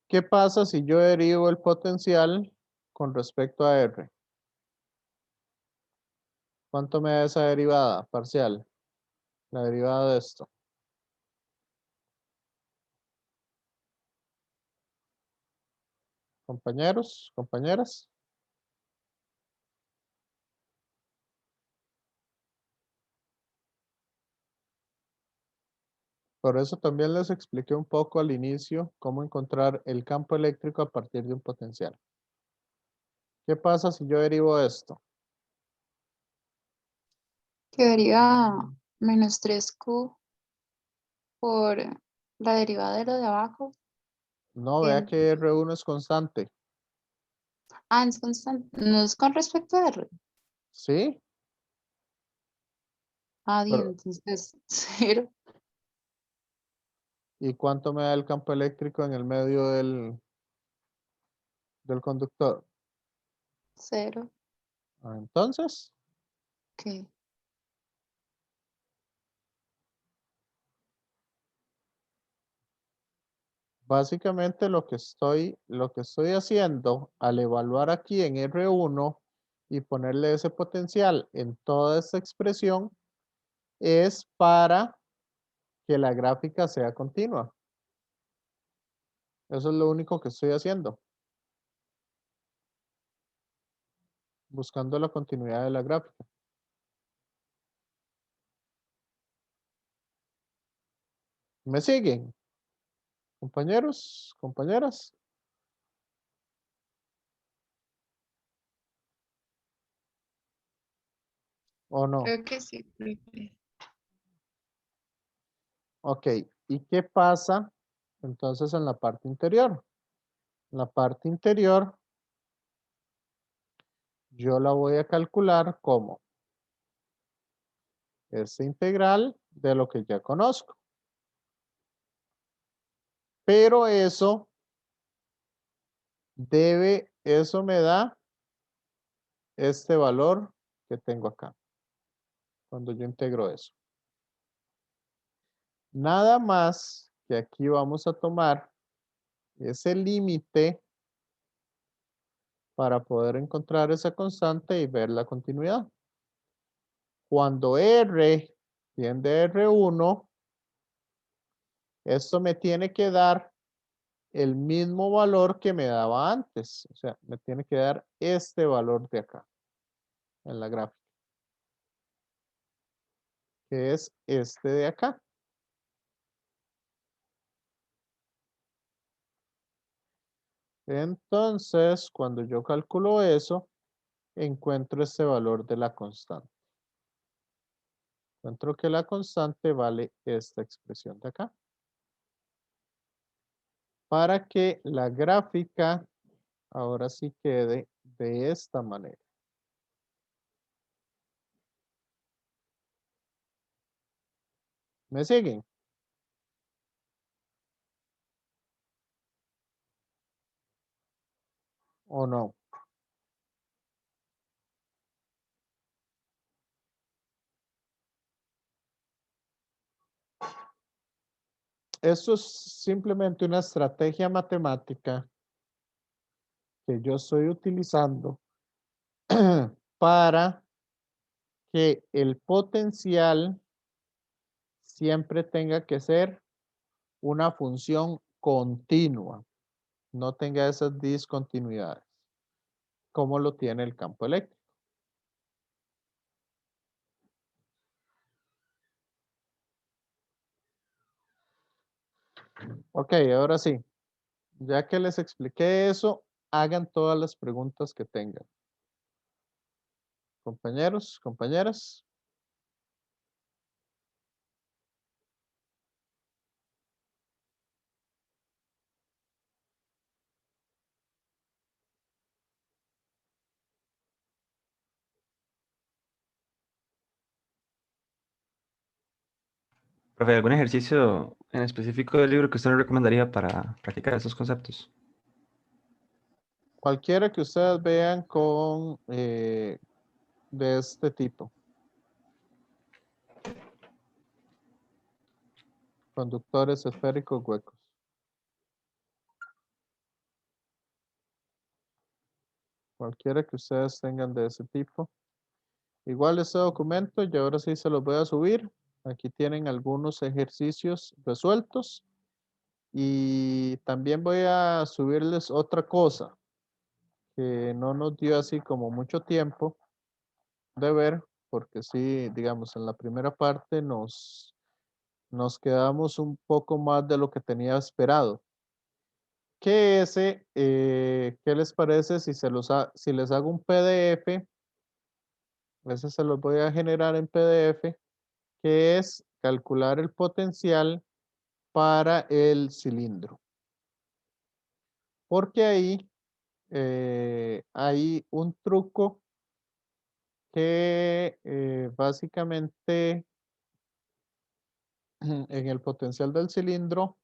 [SPEAKER 1] ¿Qué pasa si yo derivo el potencial con respecto a R? ¿Cuánto me da esa derivada parcial? La derivada de esto. Compañeros, compañeras. Por eso también les expliqué un poco al inicio cómo encontrar el campo eléctrico a partir de un potencial. ¿Qué pasa si yo derivo esto?
[SPEAKER 9] Quedaría menos 3Q por la derivada de lo de abajo.
[SPEAKER 1] No, vea que R1 es constante.
[SPEAKER 9] Ah, es constante. No es con respecto a R.
[SPEAKER 1] ¿Sí?
[SPEAKER 9] Ah,
[SPEAKER 1] Pero,
[SPEAKER 9] entonces 0.
[SPEAKER 1] ¿y cuánto me da el campo eléctrico en el medio del conductor?
[SPEAKER 9] 0.
[SPEAKER 1] Entonces,
[SPEAKER 9] Ok.
[SPEAKER 1] básicamente lo que estoy haciendo al evaluar aquí en R1 y ponerle ese potencial en toda esta expresión es para que la gráfica sea continua. Eso es lo único que estoy haciendo. Buscando la continuidad de la gráfica. ¿Me siguen? Compañeros, compañeras. ¿O no?
[SPEAKER 9] Creo que sí, profe.
[SPEAKER 1] Ok. ¿Y qué pasa entonces en la parte interior? La parte interior yo la voy a calcular como esta integral de lo que ya conozco. Pero eso me da este valor que tengo acá. Cuando yo integro eso. Nada más que aquí vamos a tomar ese límite para poder encontrar esa constante y ver la continuidad. Cuando R tiende a R1, esto me tiene que dar el mismo valor que me daba antes. O sea, me tiene que dar este valor de acá en la gráfica. Que es este de acá. Entonces, cuando yo calculo eso, encuentro este valor de la constante. Encuentro que la constante vale esta expresión de acá. Para que la gráfica ahora sí quede de esta manera. ¿Me siguen? ¿O no? Esto es simplemente una estrategia matemática que yo estoy utilizando para que el potencial siempre tenga que ser una función continua, no tenga esas discontinuidades, como lo tiene el campo eléctrico. Ok, ahora sí. Ya que les expliqué eso, hagan todas las preguntas que tengan. Compañeros, compañeras.
[SPEAKER 2] Profe, ¿algún ejercicio en específico del libro que usted nos recomendaría para practicar esos conceptos?
[SPEAKER 1] Cualquiera que ustedes vean con de este tipo. Conductores esféricos huecos. Cualquiera que ustedes tengan de ese tipo. Igual este documento, y ahora sí se los voy a subir. Aquí tienen algunos ejercicios resueltos. Y también voy a subirles otra cosa que no nos dio así como mucho tiempo de ver, porque sí, digamos, en la primera parte nos quedamos un poco más de lo que tenía esperado. Que ese, ¿qué les parece si si les hago un PDF? Ese se los voy a generar en PDF, que es calcular el potencial para el cilindro. Porque ahí hay un truco que básicamente en el potencial del cilindro,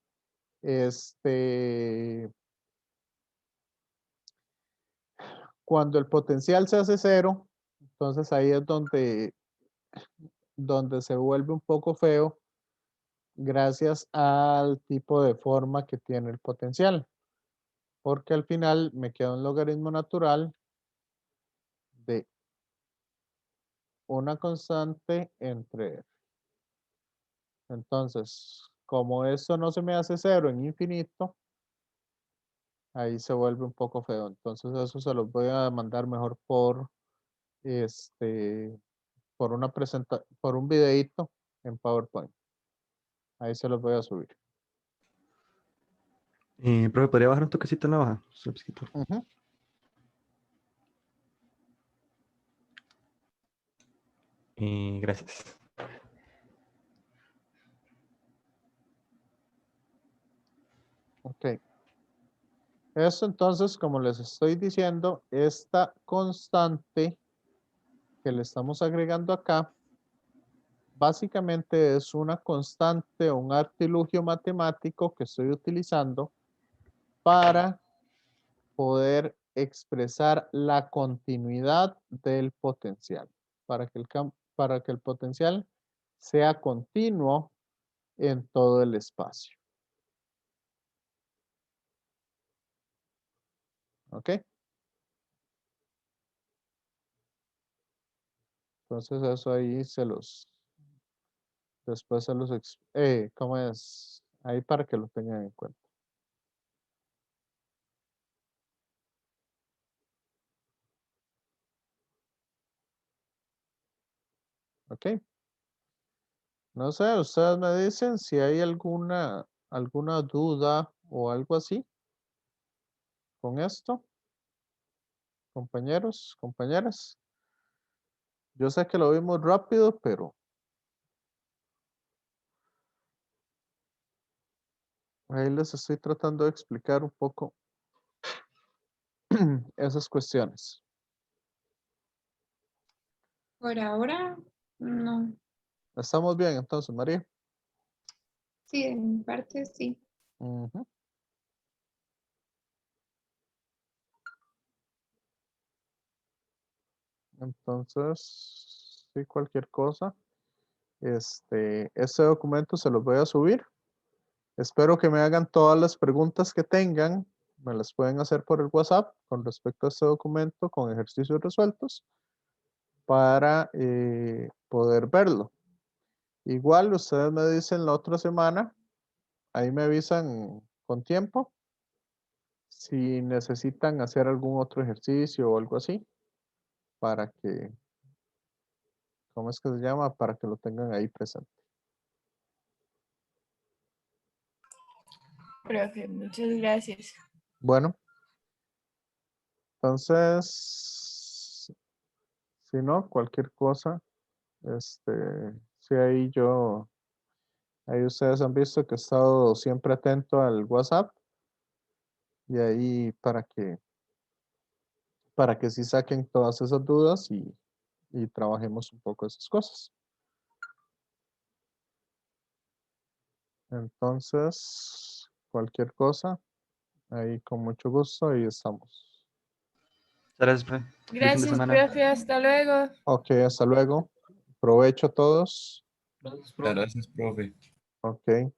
[SPEAKER 1] cuando el potencial se hace cero, entonces ahí es donde se vuelve un poco feo gracias al tipo de forma que tiene el potencial. Porque al final me queda un logaritmo natural de una constante entre f. Entonces, como esto no se me hace 0 en infinito, ahí se vuelve un poco feo. Entonces eso se los voy a mandar mejor por por un videito en PowerPoint. Ahí se los voy a subir.
[SPEAKER 2] Profe, ¿podría bajar un toquecito en la hoja? Solo poquito.
[SPEAKER 1] Ujú.
[SPEAKER 2] Gracias.
[SPEAKER 1] Ok. Esto entonces, como les estoy diciendo, esta constante que le estamos agregando acá, básicamente es una constante o un artilugio matemático que estoy utilizando para poder expresar la continuidad del potencial, para que el potencial sea continuo en todo el espacio. ¿Ok? Entonces eso ahí después se los, ¿cómo es? Ahí para que lo tengan en cuenta. ¿Ok? No sé, ustedes me dicen si hay alguna duda o algo así con esto, compañeros, compañeras. Yo sé que lo vimos rápido, pero ahí les estoy tratando de explicar un poco esas cuestiones.
[SPEAKER 9] Por ahora, no.
[SPEAKER 1] ¿Estamos bien entonces, María?
[SPEAKER 9] Sí, en mi parte sí.
[SPEAKER 1] Ujú. Entonces, sí, cualquier cosa. Este documento se los voy a subir. Espero que me hagan todas las preguntas que tengan. Me las pueden hacer por el WhatsApp con respecto a este documento con ejercicios resueltos para poder verlo. Igual ustedes me dicen la otra semana, ahí me avisan con tiempo si necesitan hacer algún otro ejercicio o algo así para que, ¿cómo es que se llama? Para que lo tengan ahí presente.
[SPEAKER 11] Profe, muchas gracias.
[SPEAKER 1] Bueno, entonces, si no, cualquier cosa, si ahí ahí ustedes han visto que he estado siempre atento al WhatsApp y ahí para que sí saquen todas esas dudas y trabajemos un poco esas cosas. Entonces, cualquier cosa, ahí con mucho gusto, ahí estamos.
[SPEAKER 2] Gracias, profe. Feliz fin de
[SPEAKER 11] Gracias,
[SPEAKER 2] semana.
[SPEAKER 11] profe. Hasta luego.
[SPEAKER 1] Ok, hasta luego. Provecho a todos.
[SPEAKER 10] Gracias, profe.
[SPEAKER 3] Gracias, profe.
[SPEAKER 1] Ok.